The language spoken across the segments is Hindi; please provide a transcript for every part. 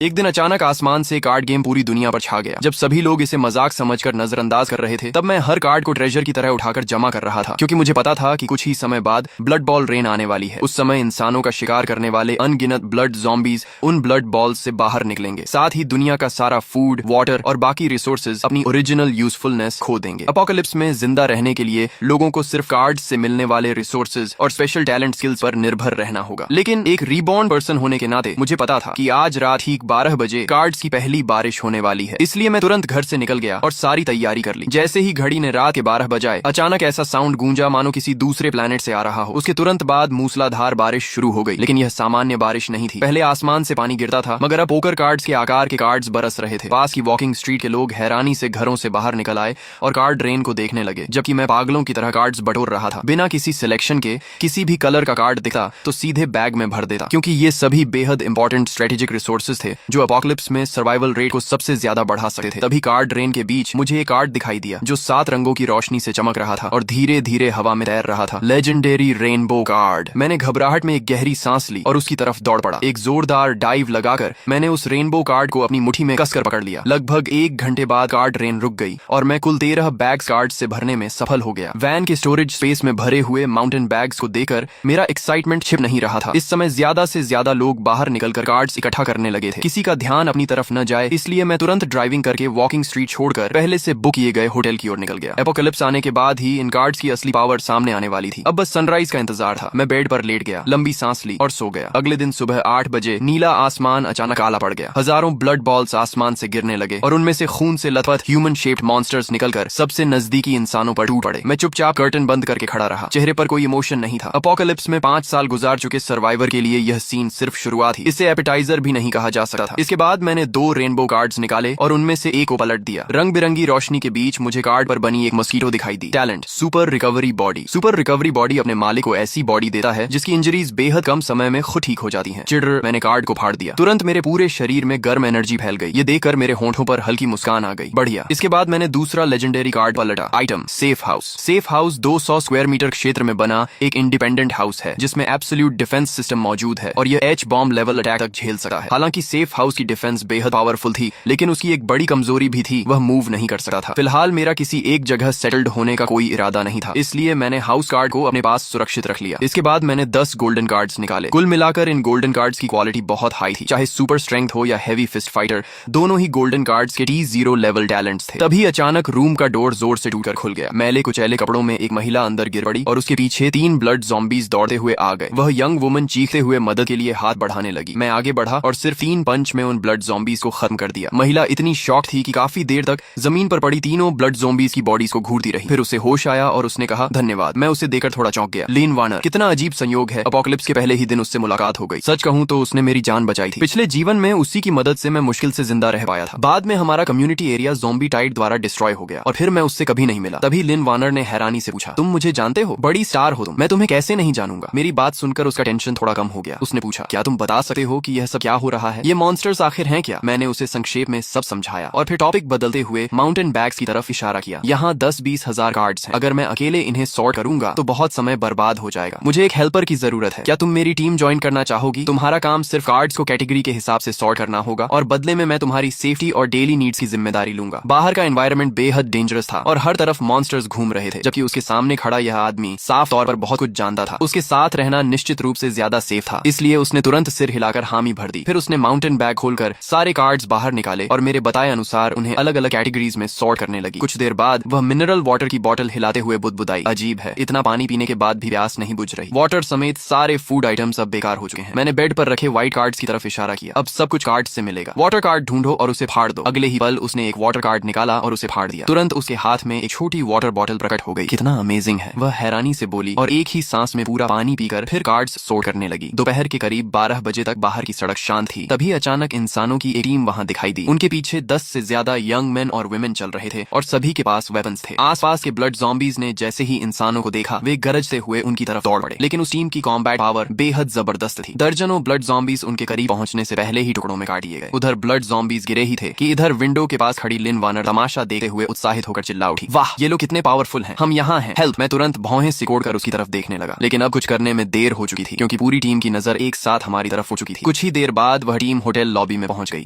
एक दिन अचानक आसमान से कार्ड गेम पूरी दुनिया पर छा गया। जब सभी लोग इसे मजाक समझकर नजरअंदाज कर रहे थे, तब मैं हर कार्ड को ट्रेजर की तरह उठाकर जमा कर रहा था, क्योंकि मुझे पता था कि कुछ ही समय बाद ब्लड बॉल रेन आने वाली है। उस समय इंसानों का शिकार करने वाले अनगिनत ब्लड ज़ॉम्बीज उन ब्लड बॉल्स से बाहर निकलेंगे। साथ ही दुनिया का सारा फूड, वाटर और बाकी रिसोर्सेज अपनी ओरिजिनल यूजफुलनेस खो देंगे। अपोकलिप्स में जिंदा रहने के लिए लोगों को सिर्फ कार्ड से मिलने वाले रिसोर्सेज और स्पेशल टैलेंट स्किल्स पर निर्भर रहना होगा। लेकिन एक रीबॉर्न पर्सन होने के नाते मुझे पता था कि आज रात ठीक 12 बजे कार्ड्स की पहली बारिश होने वाली है। इसलिए मैं तुरंत घर से निकल गया और सारी तैयारी कर ली। जैसे ही घड़ी ने रात के 12 बजाए, अचानक ऐसा साउंड गूंजा मानो किसी दूसरे प्लेनेट से आ रहा हो। उसके तुरंत बाद मूसलाधार बारिश शुरू हो गई। लेकिन यह सामान्य बारिश नहीं थी। पहले आसमान से पानी गिरता था, मगर अब पोकर कार्ड्स के आकार के कार्ड्स बरस रहे थे। पास की वॉकिंग स्ट्रीट के लोग हैरानी से घरों से बाहर निकल आए और कार्ड रेन को देखने लगे, जबकि मैं पागलों की तरह कार्ड्स बटोर रहा था। बिना किसी सिलेक्शन के किसी भी कलर का कार्ड दिखता तो सीधे बैग में भर देता, क्योंकि ये सभी बेहद इंपॉर्टेंट स्ट्रेटेजिक रिसोर्सेज थे जो अपोकलिप्स में सर्वाइवल रेट को सबसे ज्यादा बढ़ा सकते थे। तभी कार्ड रेन के बीच मुझे एक कार्ड दिखाई दिया जो 7 रंगों की रोशनी से चमक रहा था और धीरे धीरे हवा में तैर रहा था। Legendary rainbow card. मैंने घबराहट में एक गहरी सांस ली और उसकी तरफ दौड़ पड़ा। एक जोरदार डाइव लगाकर मैंने उस रेनबो कार्ड को अपनी मुट्ठी में कसकर पकड़ लिया। लगभग 1 घंटे बाद कार्ड रेन रुक गई और मैं कुल 13 बैग्स कार्ड से भरने में सफल हो गया। वैन के स्टोरेज स्पेस में भरे हुए माउंटेन बैग्स को देखकर मेरा एक्साइटमेंट छिप नहीं रहा था। इस समय ज्यादा से ज्यादा लोग बाहर निकलकर कार्ड्स इकट्ठा करने लगे थे। किसी का ध्यान अपनी तरफ न जाए, इसलिए मैं तुरंत ड्राइविंग करके वॉकिंग स्ट्रीट छोड़कर पहले से बुक किए गए होटल की ओर निकल गया। एपोकलिप्स आने के बाद ही इन कार्ड्स की असली पावर सामने आने वाली थी। अब बस सनराइज का इंतजार था। मैं बेड पर लेट गया, लंबी सांस ली और सो गया। अगले दिन सुबह 8 बजे नीला आसमान अचानक काला पड़ गया। हजारों ब्लड बॉल्स आसमान से गिरने लगे और उनमें से खून से लथपथ ह्यूमन शेप्ड मॉन्स्टर्स निकलकर सबसे नजदीकी इंसानों पर टूट पड़े। मैं चुपचाप कर्टन बंद करके खड़ा रहा। चेहरे पर कोई इमोशन नहीं था। अपोकलिप्स में 5 साल गुजार चुके सर्वाइवर के लिए यह सीन सिर्फ शुरुआत ही। इसे एपेटाइजर भी नहीं कहा जा सकता था। इसके बाद मैंने 2 रेनबो कार्ड्स निकाले और उनमें से एक को पलट दिया। रंग बिरंगी रोशनी के बीच मुझे कार्ड पर बनी एक मस्कीटो दिखाई दी। Talent super recovery body. Super recovery body अपने मालिक को ऐसी बॉडी देता है जिसकी इंजरीज बेहद कम समय में खुद ठीक हो जाती हैं। चिढ़, मैंने कार्ड को फाड़ दिया। तुरंत मेरे पूरे शरीर में गर्म एनर्जी फैल गई। ये देखकर मेरे होंठों पर हल्की मुस्कान आ गई। बढ़िया। इसके बाद मैंने दूसरा लेजेंडरी कार्ड पलटा। Item safe house. Safe house 200 square metre क्षेत्र में बना एक इंडिपेंडेंट हाउस है जिसमें एब्सोल्यूट डिफेंस सिस्टम मौजूद है और यह एच बॉम्ब लेवल अटैक तक झेल सकता है। हालांकि सेफ हाउस की डिफेंस बेहद पावरफुल थी, लेकिन उसकी एक बड़ी कमजोरी भी थी, वह मूव नहीं कर सकता था। फिलहाल मेरा किसी एक जगह सेटल्ड होने का कोई इरादा नहीं था, इसलिए मैंने हाउस कार्ड को अपने पास सुरक्षित रख लिया। इसके बाद मैंने 10 गोल्डन कार्ड्स निकाले। कुल मिलाकर इन गोल्डन कार्ड्स की क्वालिटी बहुत हाई थी। चाहे सुपर स्ट्रेंथ हो या हेवी फिस्ट फाइटर, दोनों ही गोल्डन कार्ड्स के T0 लेवल टैलेंट्स थे। तभी अचानक रूम का डोर जोर से टूटकर खुल गया। मैले कुचैले कपड़ों में एक महिला अंदर गिर पड़ी और उसके पीछे 3 ब्लड ज़ॉम्बीज दौड़ते हुए आ गए। वह यंग वुमन चीखते हुए मदद के लिए हाथ बढ़ाने लगी। मैं आगे बढ़ा और सिर्फ 3 पंच में उन ब्लड ज़ॉम्बीज को खत्म कर दिया। महिला इतनी शॉक थी कि काफी देर तक जमीन पर पड़ी तीनों ब्लड ज़ॉम्बीज की बॉडीज को घूरती रही। फिर उसे होश आया और उसने कहा धन्यवाद। मैं उसे देखकर थोड़ा चौंक गया। लिन वार्नर। कितना अजीब संयोग है, अपोकलिप्स के पहले ही दिन उससे मुलाकात हो गई। सच कहूं तो उसने मेरी जान बचाई थी। पिछले जीवन में उसी की मदद से मैं मुश्किल से जिंदा रह पाया था। बाद में हमारा कम्युनिटी एरिया ज़ॉम्बी टाइड द्वारा डिस्ट्रॉय हो गया और फिर मैं उससे कभी नहीं मिला। तभी लिन वार्नर ने हैरानी से पूछा, तुम मुझे जानते हो? बड़ी स्टार हो तुम। मैं तुम्हें कैसे नहीं जानूंगा? मेरी बात सुनकर उसका टेंशन थोड़ा कम हो गया। उसने पूछा, क्या तुम बता सकते हो कि यह सब क्या हो रहा है? ये मॉन्स्टर्स आखिर हैं क्या? मैंने उसे संक्षेप में सब समझाया और फिर टॉपिक बदलते हुए माउंटेन बैग्स की तरफ इशारा किया। यहाँ 10-20 हजार कार्ड्स हैं। अगर मैं अकेले इन्हें सॉर्ट करूंगा तो बहुत समय बर्बाद हो जाएगा। मुझे एक हेल्पर की जरूरत है। क्या तुम मेरी टीम ज्वाइन करना चाहोगी? तुम्हारा काम सिर्फ कार्ड्स को कैटेगरी के हिसाब से सॉर्ट करना होगा और बदले में मैं तुम्हारी सेफ्टी और डेली नीड्स की जिम्मेदारी लूंगा। बाहर का एनवायरनमेंट बेहद डेंजरस था और हर तरफ मॉन्स्टर्स घूम रहे थे, जबकि उसके सामने खड़ा यह आदमी साफ तौर पर बहुत कुछ जानता था। उसके साथ रहना निश्चित रूप से ज्यादा सेफ था, इसलिए उसने तुरंत सिर हिलाकर हामी भर दी। फिर उसने माउंटेन बैग खोलकर सारे कार्ड्स बाहर निकाले और मेरे बताए अनुसार उन्हें अलग अलग कैटेगरीज में सॉर्ट करने लगी। कुछ देर बाद वह मिनरल वाटर की बोतल हिलाते हुए बुदबुदाई। अजीब है, इतना पानी पीने के बाद भी प्यास नहीं बुझ रही। वाटर समेत सारे फूड आइटम्स अब बेकार हो चुके हैं। मैंने बेड पर रखे व्हाइट कार्ड्स की तरफ इशारा किया। अब सब कुछ कार्ड्स से मिलेगा। वाटर कार्ड ढूंढो और उसे फाड़ दो। अगले ही पल उसने एक वाटर कार्ड निकाला और उसे फाड़ दिया। तुरंत उसके हाथ में एक छोटी वाटर बोतल प्रकट हो गई। कितना अमेजिंग है, वह हैरानी से बोली और एक ही सांस में पूरा पानी पीकर फिर कार्ड्स सॉर्ट करने लगी। दोपहर के करीब 12 बजे तक बाहर की सड़क शांत थी। तभी अचानक इंसानों की एक टीम वहां दिखाई दी। उनके पीछे 10 से ज्यादा यंग मेन और वुमेन चल रहे थे और सभी के पास वेपन्स थे। आसपास के ब्लड ज़ॉम्बीज ने जैसे ही इंसानों को देखा, वे गरजते हुए उनकी तरफ दौड़ पड़े। लेकिन उस टीम की कॉम्बैट पावर बेहद जबरदस्त थी। दर्जनों ब्लड ज़ॉम्बीज उनके करीब पहुंचने से पहले ही टुकड़ों में काट दिए गए। उधर ब्लड ज़ॉम्बीज गिरे ही थे कि इधर विंडो के पास खड़ी लिन वार्नर तमाशा देखते हुए उत्साहित होकर चिल्ला उठी, वाह ये लोग कितने पावरफुल हैं, हम यहाँ हैं, हेल्प। मैं तुरंत भौहें सिकोड़कर उसकी तरफ देखने लगा, लेकिन अब कुछ करने में देर हो चुकी थी, क्योंकि पूरी टीम की नजर एक साथ हमारी तरफ हो चुकी थी। कुछ ही देर बाद वह टीम होटल लॉबी में पहुंच गई।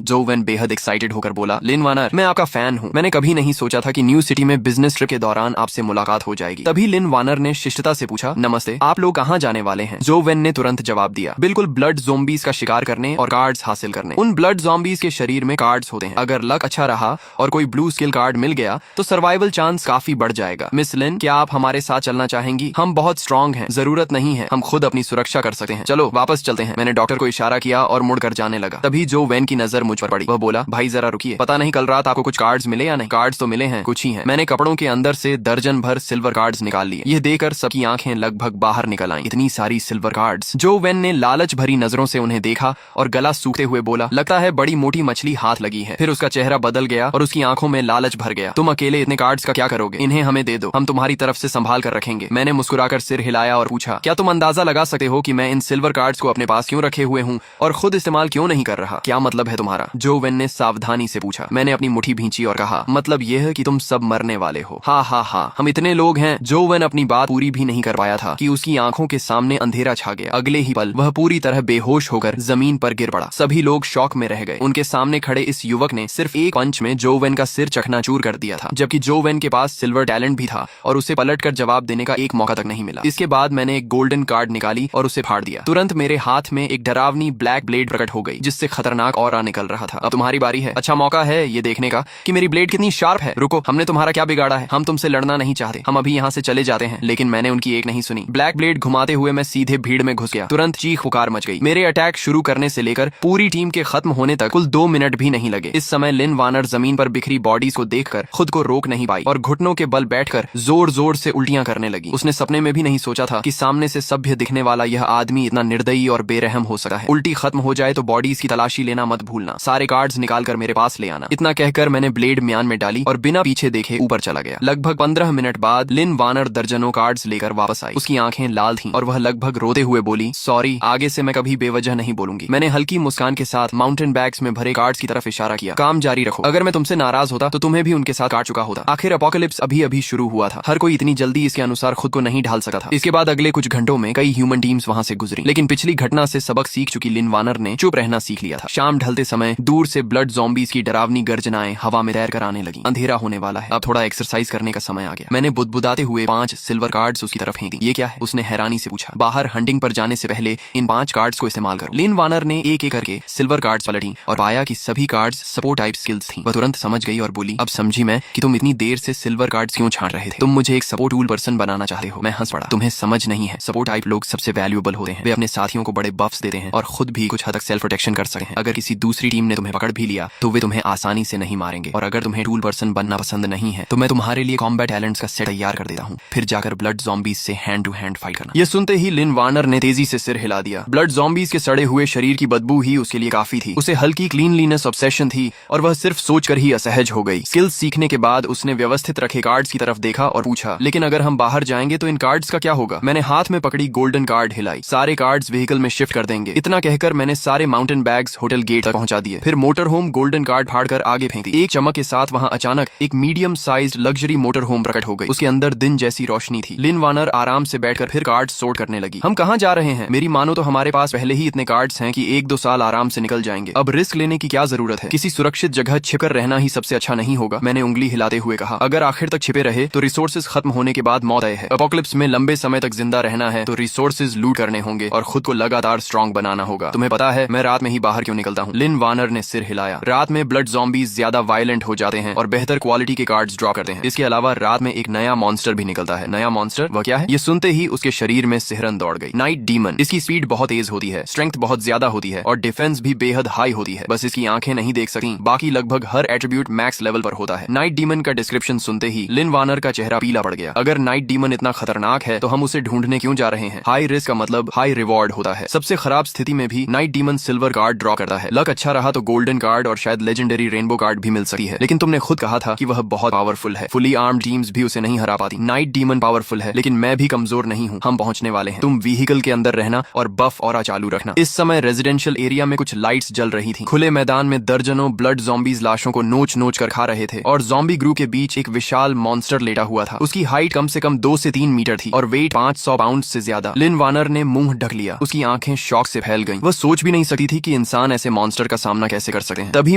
जो वेन बेहद एक्साइटेड होकर बोला, लिन वानर, मैं आपका फैन हूँ। मैंने कभी नहीं सोचा था कि न्यू सिटी में बिजनेस ट्रिप के दौरान आपसे मुलाकात हो जाएगी। तभी लिन वानर ने शिष्टता से पूछा, नमस्ते, आप लोग कहाँ जाने वाले हैं? जो वेन ने तुरंत जवाब दिया, बिल्कुल ब्लड ज़ोंबीज का शिकार करने और कार्ड्स हासिल करने। उन ब्लड ज़ोंबीज के शरीर में कार्ड्स होते हैं। अगर लक अच्छा रहा और कोई ब्लू स्किल कार्ड मिल गया तो सर्वाइवल चांस काफी बढ़ जाएगा। मिस लिन, क्या आप हमारे साथ चलना चाहेंगी? हम बहुत स्ट्रांग हैं, जरूरत नहीं है, हम खुद अपनी सुरक्षा कर सकते हैं। चलो वापस चलते हैं। मैंने डॉक्टर को इशारा किया और मुड़कर जाने लगा। तभी जो वेन की नजर मुझ पर पड़ी। वह बोला, भाई जरा रुकिए, पता नहीं कल रात आपको कुछ कार्ड्स मिले या नहीं? कार्ड्स तो मिले हैं, कुछ ही हैं। मैंने कपड़ों के अंदर से दर्जन भर सिल्वर कार्ड्स निकाल लिए। यह देखकर सबकी आंखें लगभग बाहर निकल आईं। इतनी सारी सिल्वर कार्ड्स। जो वेन ने लालच भरी नजरों से उन्हें देखा और गला सूखते हुए बोला, लगता है बड़ी मोटी मछली हाथ लगी है। फिर उसका चेहरा बदल गया और उसकी आंखों में लालच भर गया। तुम अकेले इतने कार्ड्स का क्या करोगे? इन्हें हमें दे दो, हम तुम्हारी तरफ से संभाल कर रखेंगे। मैंने मुस्कुराकर सिर हिलाया और पूछा, क्या तुम अंदाजा लगा सकते हो कि मैं इन सिल्वर कार्ड्स को अपने पास क्यों रखे हुए हूँ और खुद इस्तेमाल क्यों नहीं कर रहा? क्या मतलब है तुम्हारा? जो वेन ने सावधानी से पूछा। मैंने अपनी मुट्ठी भींची और कहा, मतलब यह है कि तुम सब मरने वाले हो। हाँ हाँ हाँ, हम इतने लोग हैं। जो वेन अपनी बात पूरी भी नहीं कर पाया था कि उसकी आंखों के सामने अंधेरा छा गया। अगले ही पल वह पूरी तरह बेहोश होकर जमीन पर गिर पड़ा। सभी लोग शॉक में रह गए। उनके सामने खड़े इस युवक ने सिर्फ एक पंच में जो वेन का सिर चकनाचूर कर दिया था, जबकि जो वेन के पास सिल्वर टैलेंट भी था और उसे पलटकर जवाब देने का एक मौका तक नहीं मिला। इसके बाद मैंने एक गोल्डन कार्ड निकाली और उसे फाड़ दिया। तुरंत मेरे हाथ में एक डरावनी ब्लैक ब्लेड प्रकट हो गई, जिससे खतरनाक ऑरा निकल रहा था। अब तुम्हारी बारी है। अच्छा मौका है ये देखने का कि मेरी ब्लेड कितनी शार्प है। रुको, हमने तुम्हारा क्या बिगाड़ा है? हम तुमसे लड़ना नहीं चाहते, हम अभी यहाँ से चले जाते हैं। लेकिन मैंने उनकी एक नहीं सुनी। ब्लैक ब्लेड घुमाते हुए मैं सीधे भीड़ में घुस गया। तुरंत चीख पुकार मच गई। मेरे अटैक शुरू करने से लेकर पूरी टीम के खत्म होने तक कुल 2 मिनट भी नहीं लगे। इस समय लिन वानर जमीन पर बिखरी बॉडीज को देखकर खुद को रोक नहीं पाई और घुटनों के बल बैठकर जोर जोर से उल्टियां करने लगी। उसने सपने में भी नहीं सोचा था कि सामने से सभ्य दिखने वाला यह आदमी इतना निर्दयी और बेरहम हो सकता है। उल्टी खत्म हो जाए तो बॉडीज की तलाशी लेना मत भूलना। सारे कार्ड्स निकाल कर मेरे पास ले आना। इतना कहकर मैंने ब्लेड म्यान में डाली और बिना पीछे देखे ऊपर चला गया। लगभग 15 मिनट बाद लिन वानर दर्जनों कार्ड्स लेकर वापस आई। उसकी आंखें लाल थीं और वह लगभग रोते हुए बोली, सॉरी, आगे से मैं कभी बेवजह नहीं बोलूंगी। मैंने हल्की मुस्कान के साथ माउंटेन बैग्स में भरे कार्ड्स की तरफ इशारा किया। काम जारी रखो। अगर मैं तुमसे नाराज होता तो तुम्हें भी उनके साथ काट चुका होता। आखिर अपोकलिप्स अभी अभी शुरू हुआ था। हर कोई इतनी जल्दी इसके अनुसार खुद को नहीं ढाल सकता था। इसके बाद अगले कुछ घंटों में कई ह्यूमन टीम्स वहां से गुजरी, लेकिन पिछली घटना से सबक सीख चुकी लिन वानर ने चुप रहना सीख लिया था। शाम ढलते समय दूर से ब्लड ज़ॉम्बीज की डरावनी गर्जनाएं हवा में तैर कर आने लगी। अंधेरा होने वाला है, अब थोड़ा एक्सरसाइज करने का समय आ गया। मैंने बुदबुदाते हुए 5 सिल्वर कार्ड्स उसकी तरफ फेंक दी। ये क्या है? उसने हैरानी से पूछा। बाहर हंटिंग पर जाने से पहले इन 5 कार्ड्स को इस्तेमाल करो। लिन वानर ने एक एक करके सिल्वर कार्ड्स पलटी और पाया कि सभी कार्ड्स सपोर्ट टाइप स्किल्स थी। वह तुरंत समझ गई और बोली, अब समझी मैं कि तुम इतनी देर से सिल्वर कार्ड्स क्यों छांट रहे थे। तुम मुझे एक सपोर्ट टूल पर्सन बनाना चाहते हो। मैं हंस पड़ा। तुम्हें समझ नहीं है, सपोर्ट टाइप लोग सबसे वैल्यूएबल होते हैं। वे अपने साथियों को बड़े बफ्स देते हैं और खुद भी कुछ हद तक सेल्फ प्रोटेक्शन कर सकते हैं। अगर किसी दूसरी टीम ने तुम्हें पकड़ भी लिया तो वे तुम्हें आसानी से नहीं मारेंगे। और अगर तुम्हें टूल पर्सन बनना पसंद नहीं है तो मैं तुम्हारे लिए कॉम्बैट टैलेंट्स का सेट तैयार कर देता हूँ। फिर जाकर ब्लड ज़ॉम्बीज से हैंड टू हैंड फाइट करना। यह सुनते ही लिन वानर ने तेजी से सिर हिला दिया। ब्लड ज़ॉम्बीज के सड़े हुए शरीर की बदबू ही उसके लिए काफी थी। उसे हल्की क्लीनलीनेस ऑब्सेशन थी और वह सिर्फ सोचकर ही असहज हो गई। स्किल्स सीखने के बाद उसने व्यवस्थित रखे कार्ड्स की तरफ देखा और पूछा, लेकिन अगर हम बाहर जाएंगे तो इन कार्ड्स का क्या होगा? मैंने हाथ में पकड़ी गोल्डन कार्ड हिलाई। सारे कार्ड्स व्हीकल में शिफ्ट कर देंगे। इतना कहकर मैंने सारे माउंटेन बैग्स होटल गेट तक पहुंचा दिए। फिर मोटर होम गोल्डन कार्ड फाड़कर आगे फेंक दी। एक चमक के साथ वहां अचानक एक medium sized luxury motor home प्रकट हो गई। उसके अंदर दिन जैसी रोशनी थी। लिन वानर आराम से बैठकर फिर कार्ड्स सोर्ट करने लगी। हम कहाँ जा रहे हैं? मेरी मानो तो हमारे पास पहले ही इतने कार्ड्स हैं कि 1-2 साल आराम से निकल जाएंगे। अब रिस्क लेने की क्या जरूरत है? किसी सुरक्षित जगह छिपकर रहना ही सबसे अच्छा नहीं होगा? मैंने उंगली हिलाते हुए कहा। अगर आखिर तक छिपे रहे तो रिसोर्सेज खत्म होने के बाद मौत है। अपोकलिप्स में लंबे समय तक जिंदा रहना है तो रिसोर्सेज लूट करने होंगे और खुद को लगातार स्ट्रांग बनाना होगा। तुम्हें पता है मैं रात में ही बाहर क्यों निकलता हूँ? लिन वानर ने सिर हिलाया। रात में ब्लड ज़ॉम्बीज ज्यादा वायलेंट हो जाते हैं और बेहतर क्वालिटी के कार्ड्स ड्रॉ करते हैं। इसके अलावा रात में एक नया मॉन्स्टर भी निकलता है। नया मॉन्स्टर? वह क्या है? ये सुनते ही उसके शरीर में सिहरन दौड़ गई। Night demon. इसकी स्पीड बहुत तेज होती है, स्ट्रेंथ बहुत ज्यादा होती है और डिफेंस भी बेहद हाई होती है। बस इसकी आंखें नहीं देख सकती, बाकी लगभग हर एट्रीब्यूट मैक्स लेवल पर होता है। नाइट डीमन का डिस्क्रिप्शन सुनते ही लिन वानर का चेहरा पीला पड़ गया। अगर नाइट डीमन इतना खतरनाक है तो हम उसे ढूंढने क्यों जा रहे हैं? हाई रिस्क का मतलब हाई रिवॉर्ड होता है। सबसे खराब स्थिति में भी night demon silver card draw करता है। लक अच्छा रहा तो गोल्डन कार्ड और शायद लेजेंडरी रेनबो कार्ड भी मिल सकती है। लेकिन तुमने खुद कहा था कि वह बहुत पावरफुल है। फुली आर्म्ड टीम्स भी उसे नहीं हरा पाती। नाइट डीमन पावरफुल है लेकिन मैं भी कमजोर नहीं हूँ। हम पहुंचने वाले हैं। तुम व्हीकल के अंदर रहना और बफ ऑरा चालू रखना। इस समय रेजिडेंशियल एरिया में कुछ लाइट्स जल रही थी। खुले मैदान में दर्जनों ब्लड ज़ॉम्बीज लाशों को नोच नोच कर खा रहे थे और ज़ॉम्बी ग्रू के बीच एक विशाल मॉन्स्टर लेटा हुआ था। उसकी हाइट कम से कम 2 से 3 मीटर थी और वेट 500 पाउंड से ज्यादा। लिन वानर ने मुंह ढक लिया। उसकी आंखें शॉक से फैल गईं। वह सोच भी नहीं सकती थी कि इंसान इंसान ऐसे मॉन्स्टर का सामना कैसे कर सकते हैं। तभी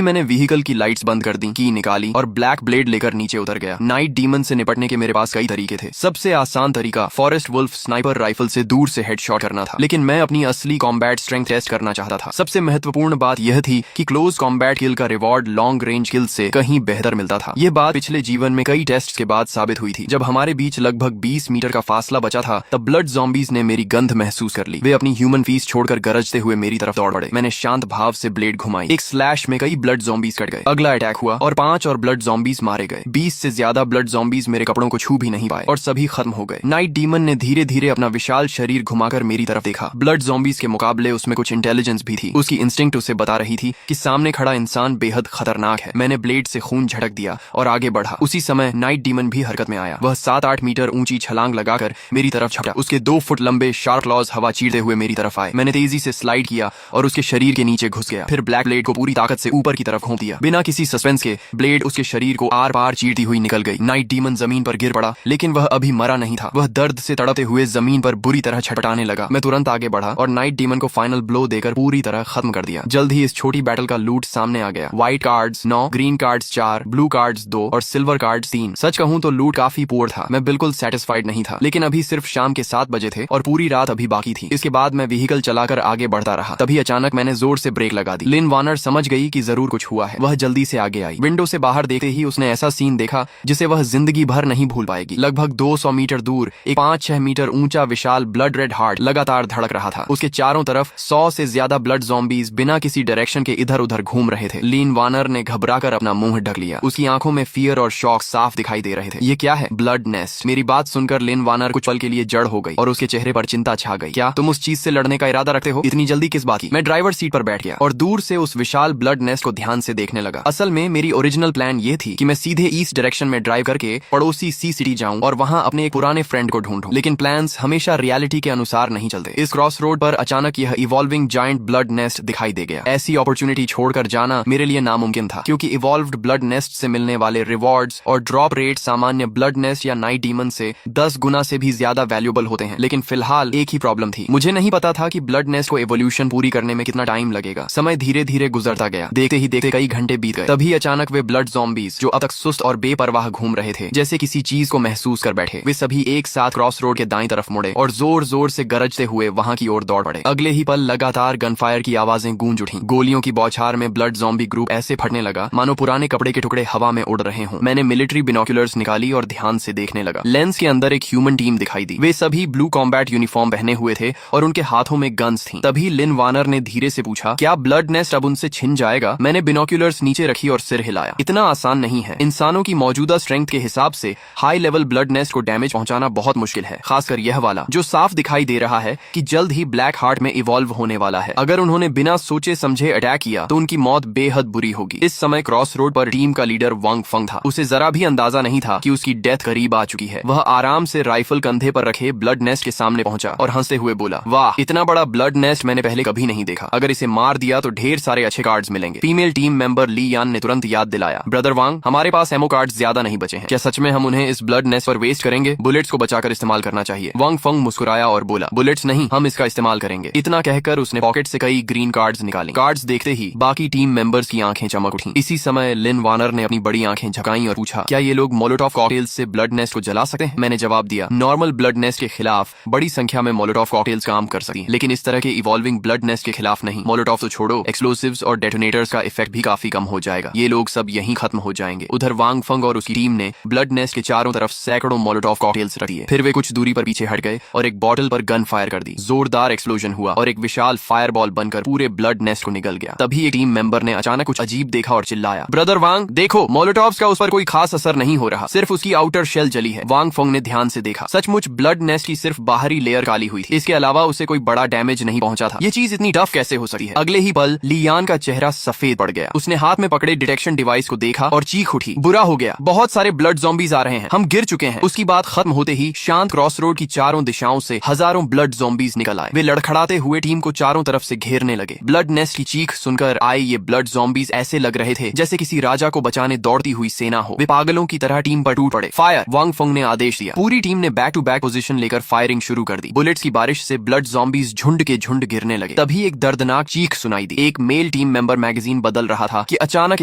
मैंने व्हीकल की लाइट्स बंद कर दी, की निकाली और ब्लैक ब्लेड लेकर नीचे उतर गया। नाइट डीमन से निपटने के मेरे पास कई तरीके थे। सबसे आसान तरीका फॉरेस्ट वुल्फ स्नाइपर राइफल से दूर से हेडशॉट करना था, लेकिन मैं अपनी असली कॉम्बैट स्ट्रेंथ टेस्ट करना चाहता था। सबसे महत्वपूर्ण बात यह थी कि क्लोज कॉम्बैट किल का रिवॉर्ड लॉन्ग रेंज किल से कहीं बेहतर मिलता था। यह बात पिछले जीवन में कई टेस्ट के बाद साबित हुई थी। जब हमारे बीच लगभग 20 मीटर का फासला बचा था, तब ब्लड ज़ॉम्बीज ने मेरी गंध महसूस कर ली। वे अपनी ह्यूमन फीस छोड़कर गरजते हुए मेरी तरफ दौड़ पड़े। मैंने शांत भाव से ब्लेड घुमाई। एक स्लैश में कई ब्लड ज़ॉम्बीज कट गए। अगला अटैक हुआ और 5 और ब्लड ज़ॉम्बीज मारे गए। 20 से ज्यादा ब्लड ज़ॉम्बीज मेरे कपड़ों को छू भी नहीं पाए और सभी खत्म हो गए। नाइट डीमन ने धीरे धीरे अपना विशाल शरीर घुमाकर मेरी तरफ देखा। ब्लड ज़ॉम्बीज के मुकाबले उसमें कुछ इंटेलिजेंस भी थी। उसकी इंस्टिंक्ट उसे बता रही थी कि सामने खड़ा इंसान बेहद खतरनाक है। मैंने ब्लेड से खून झटक दिया और आगे बढ़ा। उसी समय नाइट डीमन भी हरकत में आया। वह 7-8 मीटर ऊंची छलांग लगाकर मेरी तरफ झपटा। उसके 2 फुट लंबे शार्प क्लॉज हवा चीरते हुए मेरी तरफ आए। मैंने तेजी से स्लाइड किया और उसके शरीर के नीचे घुस गया। फिर ब्लैक ब्लेड को पूरी ताकत से ऊपर की तरफ घोंप दिया। बिना किसी सस्पेंस के ब्लेड उसके शरीर को आर पार चीरती हुई निकल गई। नाइट डीमन जमीन पर गिर पड़ा, लेकिन वह अभी मरा नहीं था। वह दर्द से तड़पते हुए जमीन पर बुरी तरह छटपटाने लगा। मैं तुरंत आगे बढ़ा और नाइट डीमन को फाइनल ब्लो देकर पूरी तरह खत्म कर दिया। जल्द ही इस छोटी बैटल का लूट सामने आ गया। White cards 9, green cards 4, blue cards 2 और सिल्वर कार्ड्स 3। सच कहूं तो लूट काफी पुअर था। मैं बिल्कुल सेटिस्फाइड नहीं था, लेकिन अभी सिर्फ शाम के 7 बजे थे और पूरी रात अभी बाकी थी। इसके बाद मैं व्हीकल चलाकर आगे बढ़ता रहा। तभी अचानक मैंने जोर से ब्रेक लगा दी। लिन वार्नर समझ गई कि जरूर कुछ हुआ है। वह जल्दी से आगे आई। विंडो से बाहर देखते ही उसने ऐसा सीन देखा जिसे वह जिंदगी भर नहीं भूल पाएगी। लगभग 200 मीटर दूर एक 5-6 मीटर ऊंचा विशाल ब्लड रेड हार्ट लगातार धड़क रहा था। उसके चारों तरफ 100 से ज्यादा ब्लड ज़ॉम्बीज बिना किसी डायरेक्शन के इधर उधर घूम रहे थे। लिन वार्नर ने घबराकर अपना मुंह ढक लिया। उसकी आंखों में फियर और शॉक साफ दिखाई दे रहे थे। ये क्या है? Blood nest. मेरी बात सुनकर लिन वार्नर कुछ पल के लिए जड़ हो गई और उसके चेहरे पर चिंता छा गई। क्या तुम उस चीज से लड़ने का इरादा रखते हो? इतनी जल्दी किस बात की? मैं ड्राइवर सीट पर बैठ गया और दूर से उस विशाल ब्लड नेस्ट को ध्यान से देखने लगा। असल में मेरी ओरिजिनल प्लान ये थी कि मैं सीधे ईस्ट डायरेक्शन में ड्राइव करके पड़ोसी सी सिटी जाऊं और वहां अपने एक पुराने फ्रेंड को ढूंढूं। लेकिन प्लान्स हमेशा रियलिटी के अनुसार नहीं चलते। इस क्रॉस रोड पर अचानक यह इवॉल्विंग जायंट ब्लड नेस्ट दिखाई दे गया। ऐसी अपॉर्चुनिटी छोड़कर जाना मेरे लिए नामुमकिन था, क्योंकि इवॉल्व्ड ब्लड नेस्ट से मिलने वाले रिवॉर्ड्स और ड्रॉप रेट सामान्य ब्लड नेस्ट या नाइट डीमन से 10 गुना से भी ज्यादा वैल्यूएबल होते हैं। लेकिन फिलहाल एक ही प्रॉब्लम थी। मुझे नहीं पता था कि ब्लड नेस्ट को एवोल्यूशन पूरी करने में कितना टाइम लगेगा। समय धीरे धीरे गुजरता गया। देखते ही देखते कई घंटे बीत गए। तभी अचानक वे ब्लड ज़ॉम्बीज जो अब तक सुस्त और बेपरवाह घूम रहे थे, जैसे किसी चीज को महसूस कर बैठे, वे सभी एक साथ क्रॉस रोड के दाईं तरफ मुड़े और जोर जोर से गरजते हुए वहां की ओर दौड़ पड़े। अगले ही पल लगातार गनफायर की आवाजें गूंज उठी। गोलियों की बौछार में ब्लड ज़ॉम्बी ग्रुप ऐसे फटने लगा मानो पुराने कपड़े के टुकड़े हवा में उड़ रहे हों। मैंने मिलिट्री बिनोक्यूलर्स निकाली और ध्यान से देखने लगा। लेंस के अंदर एक ह्यूमन टीम दिखाई दी। वे सभी ब्लू कॉम्बैट यूनिफॉर्म पहने हुए थे और उनके हाथों में गन्स थी। तभी लिन वार्नर ने धीरे से पूछा, क्या ब्लड नेस्ट अब उनसे छिन जाएगा? मैंने बिनोक्यूलर्स नीचे रखी और सिर हिलाया। इतना आसान नहीं है। इंसानों की मौजूदा स्ट्रेंथ के हिसाब से हाई लेवल ब्लड नेस्ट को डैमेज पहुंचाना बहुत मुश्किल है, खासकर यह वाला जो साफ दिखाई दे रहा है कि जल्द ही ब्लैक हार्ट में इवॉल्व होने वाला है। अगर उन्होंने बिना सोचे समझे अटैक किया तो उनकी मौत बेहद बुरी होगी। इस समय क्रॉस रोड पर टीम का लीडर वांग फंग था। उसे जरा भी अंदाजा नहीं था कि उसकी डेथ करीब आ चुकी है। वह आराम से राइफल कंधे पर रखे ब्लड नेस्ट के सामने पहुंचा और हंसते हुए बोला, वाह, इतना बड़ा ब्लड नेस्ट मैंने पहले कभी नहीं देखा। अगर इसे मार दिया तो ढेर सारे अच्छे कार्ड्स मिलेंगे। फीमेल टीम मेंबर ली यान ने तुरंत याद दिलाया, ब्रदर वांग, हमारे पास एमो कार्ड्स ज्यादा नहीं बचे हैं। क्या सच में हम उन्हें इस ब्लड नेस्ट पर वेस्ट करेंगे? बुलेट्स को बचाकर इस्तेमाल करना चाहिए। वांग फंग मुस्कुराया और बोला, बुलेट्स नहीं, हम इसका इस्तेमाल करेंगे। इतना कहकर उसने पॉकेट से कई ग्रीन कार्ड्स निकाले। कार्ड्स देखते ही बाकी टीम मेंबर्स की आंखें चमक उठी। इसी समय लिन वार्नर ने अपनी बड़ी आंखें झकाई और पूछा, क्या ये लोग मोलोटॉव कॉकटेल्स से ब्लड नेस्ट को जला सकते हैं? मैंने जवाब दिया, नॉर्मल ब्लड नेस्ट के खिलाफ बड़ी संख्या में मोलोटॉव कॉकटेल्स काम कर सकती हैं, लेकिन इस तरह के इवॉल्विंग ब्लड नेस्ट के खिलाफ नहीं। मोलोटॉव तो छोड़ो, एक्सप्लोसिव्स और डेटोनेटर्स का इफेक्ट भी काफी कम हो जाएगा। ये लोग सब यहीं खत्म हो जाएंगे। उधर वांग फंग और उसकी टीम ने ब्लड नेस्ट के चारों तरफ सैकड़ों मोलोटॉव कॉकटेल्स रख दिए। फिर वे कुछ दूरी पर पीछे हट गए और एक बॉटल पर गन फायर कर दी। जोरदार एक्सप्लोजन हुआ और एक विशाल फायरबॉल बनकर पूरे ब्लड नेस्ट को निगल गया। तभी एक टीम मेंबर ने अचानक कुछ अजीब देखा और चिल्लाया, ब्रदर वांग, देखो, मोलोटॉव्स का उस पर कोई खास असर नहीं हो रहा, सिर्फ उसकी आउटर शेल जली है। वांग फंग ने ध्यान से देखा। सचमुच ब्लड नेस्ट की सिर्फ बाहरी लेयर काली हुई थी। इसके अलावा उसे कोई बड़ा डैमेज नहीं पहुंचा था। ये चीज इतनी टफ कैसे हो सकती है? अगले ही पल लियान का चेहरा सफेद पड़ गया। उसने हाथ में पकड़े डिटेक्शन डिवाइस को देखा और चीख उठी, बुरा हो गया, बहुत सारे ब्लड ज़ॉम्बीज आ रहे हैं, हम गिर चुके हैं। उसकी बात खत्म होते ही शांत क्रॉस रोड की चारों दिशाओं से हजारों ब्लड ज़ॉम्बीज निकल आए। वे लड़खड़ाते हुए टीम को चारों तरफ से घेरने लगे। ब्लड नेस्ट की चीख सुनकर आए ये ब्लड ज़ॉम्बीज ऐसे लग रहे थे जैसे किसी राजा को बचाने दौड़ती हुई सेना हो। वे पागलों की तरह टीम पर टूट पड़े। फायर! वांग फंग ने आदेश दिया। पूरी टीम ने बैक टू बैक पोजीशन लेकर फायरिंग शुरू कर दी। बुलेट्स की बारिश से ब्लड ज़ॉम्बीज झुंड के झुंड गिरने लगे। तभी एक दर्दनाक चीख चीख सुनाई दी। एक मेल टीम मेंबर मैगजीन बदल रहा था कि अचानक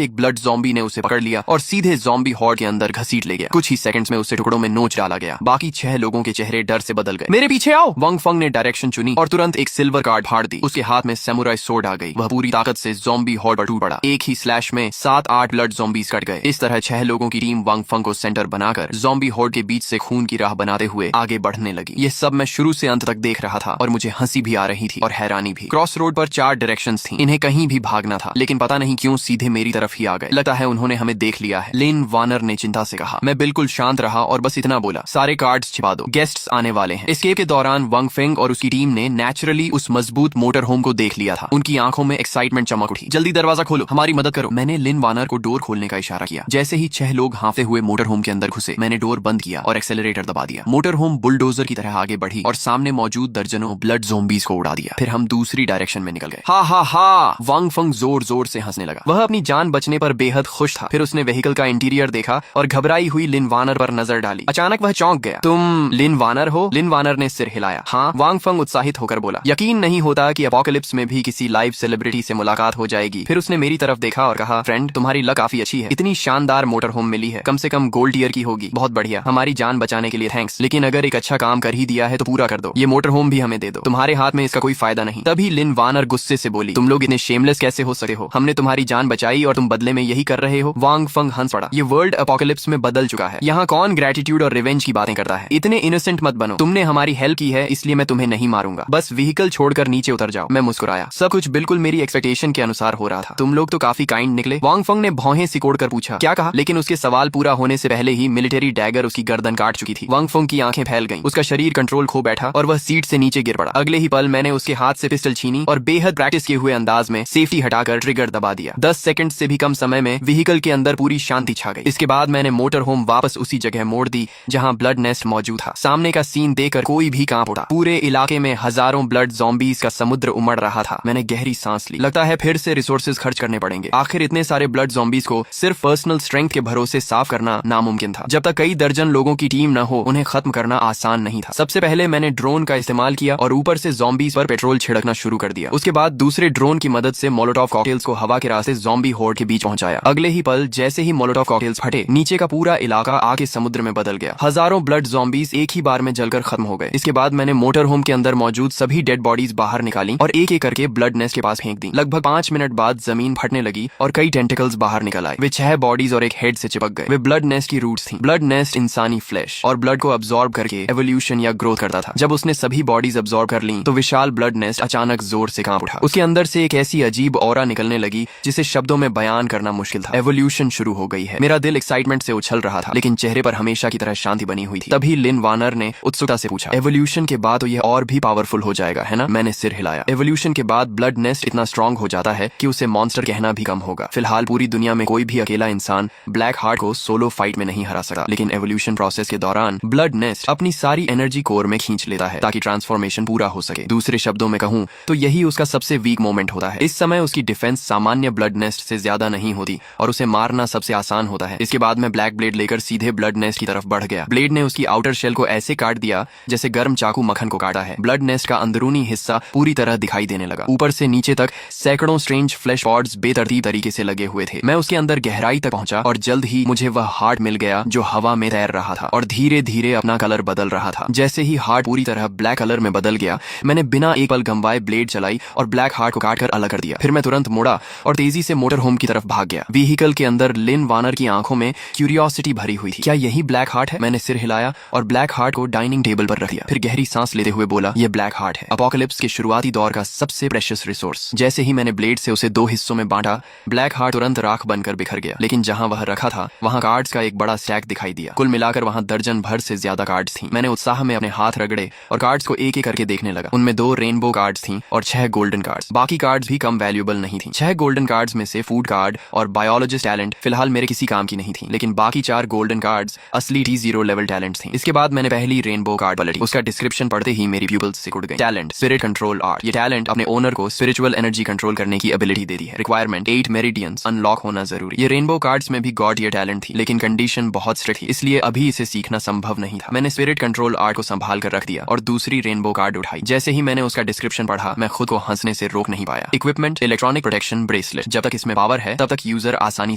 एक ब्लड ज़ॉम्बी ने उसे पकड़ लिया और सीधे ज़ॉम्बी हॉर्ड के अंदर घसीट ले गया। कुछ ही सेकंड्स में उसे टुकड़ों में नोच डाला गया। बाकी 6 लोगों के चेहरे डर से बदल गए। मेरे पीछे आओ, वंग फंग ने डायरेक्शन चुनी और तुरंत एक सिल्वर कार्ड फाड़ दी। उसके हाथ में सैमुराई सोर्ड आ गई। वह पूरी ताकत से ज़ॉम्बी हॉर्ड पर टूट पड़ा। एक ही स्लैश में 7-8 ब्लड ज़ॉम्बीज कट गए। इस तरह 6 लोगों की टीम वंग फंग को सेंटर बनाकर ज़ॉम्बी हॉर्ड के बीच से खून की राह बनाते हुए आगे बढ़ने लगी। ये सब मैं शुरू से अंत तक देख रहा था और मुझे हंसी भी आ रही थी और हैरानी भी। क्रॉस रोड पर 4 डायरेक्शंस थी। इन्हें कहीं भी भागना था, लेकिन पता नहीं क्यों सीधे मेरी तरफ ही आ गए। लगता है उन्होंने हमें देख लिया है, लिन वानर ने चिंता से कहा। मैं बिल्कुल शांत रहा और बस इतना बोला, सारे कार्ड्स छिपा दो, गेस्ट्स आने वाले हैं। एस्केप के दौरान वंग फेंग और उसकी टीम ने नेचुरली उस मजबूत मोटर होम को देख लिया था। उनकी आंखों में एक्साइटमेंट चमक उठी। जल्दी दरवाजा खोलो, हमारी मदद करो। मैंने लिन वानर को डोर खोलने का इशारा किया। जैसे ही 6 लोग हाँफते हुए मोटर होम के अंदर घुसे, मैंने डोर बंद किया और एक्सेलरेटर दबा दिया। मोटर होम बुलडोजर की तरह आगे बढ़ी और सामने मौजूद दर्जनों ब्लड ज़ॉम्बीज को उड़ा दिया। फिर हम दूसरी डायरेक्शन में निकल गए। हा हा हा, वंग फंग जोर जोर से हंसने लगा। वह अपनी जान बचने पर बेहद खुश था। फिर उसने व्हीकल का इंटीरियर देखा और घबराई हुई लिन वानर पर नजर डाली। अचानक वह चौंक गया। तुम लिन वानर हो? लिन वानर ने सिर हिलाया। हाँ, वांग फंग उत्साहित होकर बोला। यकीन नहीं होता कि अपोकलिप्स में भी किसी लाइव सेलिब्रिटी से मुलाकात हो जाएगी। फिर उसने मेरी तरफ देखा और कहा, फ्रेंड, तुम्हारी लक काफी अच्छी है। इतनी शानदार मोटर होम मिली है, कम से कम गोल्ड ईयर की होगी। बहुत बढ़िया, हमारी जान बचाने के लिए थैंक्स। लेकिन अगर एक अच्छा काम कर ही दिया है तो पूरा कर दो। ये मोटर होम भी हमें दे दो, तुम्हारे हाथ में इसका कोई फायदा नहीं। तभी लिन वानर गुस्से से बोली, तुम लोग इतने शेमलेस कैसे हो सकते हो? हमने तुम्हारी जान बचाई और तुम बदले में यही कर रहे हो। वांग फंग हंस पड़ा। ये वर्ल्ड अपोकलिप्स में बदल चुका है। यहाँ कौन ग्रेटिट्यूड और रिवेंज की बातें करता है? इतने इनोसेंट मत बनो। तुमने हमारी हेल्प की है, इसलिए मैं तुम्हें नहीं मारूंगा। बस व्हीकल छोड़कर नीचे उतर जाओ। मैं मुस्कुराया। सब कुछ बिल्कुल मेरी एक्सपेक्टेशन के अनुसार हो रहा था। तुम लोग तो काफी काइंड निकले। वांग फंग ने भौहें सिकोड़ कर पूछा, क्या कहा? लेकिन उसके सवाल पूरा होने से पहले ही मिलिट्री डैगर उसकी गर्दन काट चुकी थी। वांग फंग की आंखें फैल गईं। उसका शरीर कंट्रोल खो बैठा और वह सीट से नीचे गिर पड़ा। अगले ही पल मैंने उसके हाथ से पिस्टल छीनी और बेहद प्रैक्टिस किए हुए अंदाज में सेफ्टी हटाकर ट्रिगर दबा दिया। 10 सेकंड से भी कम समय में व्हीकल के अंदर पूरी शांति छा गई। इसके बाद मैंने मोटर होम वापस उसी जगह मोड़ दी जहां ब्लड नेस्ट मौजूद था। सामने का सीन देखकर कोई भी कांप उठा। पूरे इलाके में हजारों ब्लड ज़ॉम्बीज का समुद्र उमड़ रहा था। मैंने गहरी सांस ली। लगता है फिर से रिसोर्सेज खर्च करने पड़ेंगे। आखिर इतने सारे ब्लड ज़ॉम्बीज को सिर्फ पर्सनल स्ट्रेंथ के भरोसे साफ करना नामुमकिन था। जब तक कई दर्जन लोगों की टीम न हो, उन्हें खत्म करना आसान नहीं था। सबसे पहले मैंने ड्रोन का इस्तेमाल किया और ऊपर से ज़ॉम्बीज पर पेट्रोल छिड़कना शुरू कर दिया। उसके बाद दूसरे ड्रोन की मदद से मोलोटोव कॉकटेल्स को हवा के रास्ते ज़ॉम्बी हॉर्ड के बीच पहुंचाया। अगले ही पल जैसे ही मोलोटोव कॉकटेल्स फटे, नीचे का पूरा इलाका आग के समुद्र में बदल गया। हजारों ब्लड ज़ॉम्बीज एक ही बार में जलकर खत्म हो गए। इसके बाद मैंने मोटर होम के अंदर मौजूद सभी डेड बॉडीज बाहर निकाली और एक एक करके ब्लड नेस्ट के पास फेंक दी। लगभग 5 मिनट बाद जमीन फटने लगी और कई टेंटिकल्स बाहर निकल आए। वे 6 बॉडीज और एक हेड से चिपक गए। वे ब्लड नेस्ट की रूट्स थी। ब्लड नेस्ट इंसानी फ्लैश और ब्लड को अब्सॉर्ब करके एवोल्यूशन या ग्रोथ करता था। जब उसने सभी बॉडीज अब्सॉर्ब कर ली तो विशाल ब्लड नेस्ट अचानक जोर से कांप उठा। उसके अंदर से एक ऐसी अजीब ऑरा निकलने लगी जिसे शब्दों में बयान करना मुश्किल था। एवोल्यूशन शुरू हो गई है। मेरा दिल एक्साइटमेंट से उछल रहा था, लेकिन चेहरे पर हमेशा की तरह शांति बनी हुई थी। तभी लिन वानर ने उत्सुकता से पूछा, एवोल्यूशन के बाद तो यह और भी पावरफुल हो जाएगा, है ना? मैंने सिर हिलाया। एवोल्यूशन के बाद ब्लड नेस्ट इतना स्ट्रांग हो जाता है कि उसे मॉन्स्टर कहना भी कम होगा। फिलहाल पूरी दुनिया में कोई भी अकेला इंसान ब्लैक हार्ट को सोलो फाइट में नहीं हरा सकता, लेकिन एवोल्यूशन प्रोसेस के दौरान ब्लड नेस्ट अपनी सारी एनर्जी कोर में खींच लेता है ताकि ट्रांसफॉर्मेशन पूरा हो सके। दूसरे शब्दों में कहूं तो यही उसका सबसे वीक मोमेंट होता है। इस समय उसकी डिफेंस सामान्य ब्लड नेस्ट से ज्यादा नहीं होती और उसे मारना सबसे आसान होता है। इसके बाद मैं ब्लैक ब्लेड लेकर सीधे ब्लड नेस्ट की तरफ बढ़ गया। ब्लेड ने उसकी आउटर शेल को ऐसे काट दिया जैसे गर्म चाकू मक्खन को काटा है। ब्लड नेस्ट का अंदरूनी हिस्सा पूरी तरह दिखाई देने लगा। ऊपर से नीचे तक सैकड़ों स्ट्रेंज फ्लैश पॉड्स बेतरतीब तरीके से लगे हुए थे। मैं उसके अंदर गहराई तक पहुंचा और जल्द ही मुझे वह हार्ट मिल गया जो हवा में तैर रहा था और धीरे धीरे अपना कलर बदल रहा था। जैसे ही हार्ट पूरी तरह ब्लैक कलर में बदल गया, मैंने बिना एक पल गंवाए ब्लेड चलाई और ब्लैक हार्ट को काटकर अलग कर दिया। फिर मैं तुरंत मुड़ा और तेजी से मोटर होम की तरफ भाग गया। व्हीकल के अंदर लिन वानर की आंखों में क्यूरियोसिटी भरी हुई थी। क्या यही ब्लैक हार्ट है? मैंने सिर हिलाया और ब्लैक हार्ट को डाइनिंग टेबल पर रख दिया। फिर गहरी सांस लेते हुए बोला, यह ब्लैक हार्ट है, अपोकलिप्स के शुरुआती दौर का सबसे प्रेशियस रिसोर्स। जैसे ही मैंने ब्लेड से उसे 2 हिस्सों में बांटा, ब्लैक हार्ट तुरंत राख बनकर बिखर गया। लेकिन जहां वह रखा था वहां कार्ड्स का एक बड़ा स्टैक दिखाई दिया। कुल मिलाकर वहां दर्जन भर से ज्यादा कार्ड्स थी। मैंने उत्साह में अपने हाथ रगड़े और कार्ड्स को एक एक करके देखने लगा। उनमें 2 रेनबो कार्ड्स थी और 6 गोल्डन कार्ड्स। बाकी कार्ड्स भी कम वैल्यूएबल नहीं थी। 6 गोल्डन कार्ड्स में से फूड कार्ड और बायोलॉजिस्ट टैलेंट फिलहाल मेरे किसी काम की नहीं थी, लेकिन बाकी 4 गोल्डन कार्ड्स असली T0 लेवल टैलेंट थी। इसके बाद मैंने पहली रेनबो कार्ड पलटी। उसका डिस्क्रिप्शन पढ़ते ही मेरी प्यूपिल्स सिकुड़ गई। Talent spirit control art. ये टैलेंट अपने ओनर को स्पिरिचुअल एनर्जी कंट्रोल करने की एबिलिटी देती है। रिक्वायरमेंट 8 मेरिडियंस अनलॉक होना जरूरी। ये रेनबो कार्ड्स में भी गॉड ईयर टैलेंट थी, लेकिन कंडीशन बहुत स्ट्रिक्ट थी, इसलिए अभी इसे सीखना संभव नहीं था। मैंने स्पिरिट कंट्रोल आर्ट को संभाल कर रख दिया और दूसरी रेनबो कार्ड उठाई। जैसे ही मैंने उसका डिस्क्रिप्शन पढ़ा, मैं खुद को हंसने से रोक नहीं पाया। Equipment, electronic protection bracelet. जब तक इसमें पावर है तब तक यूजर आसानी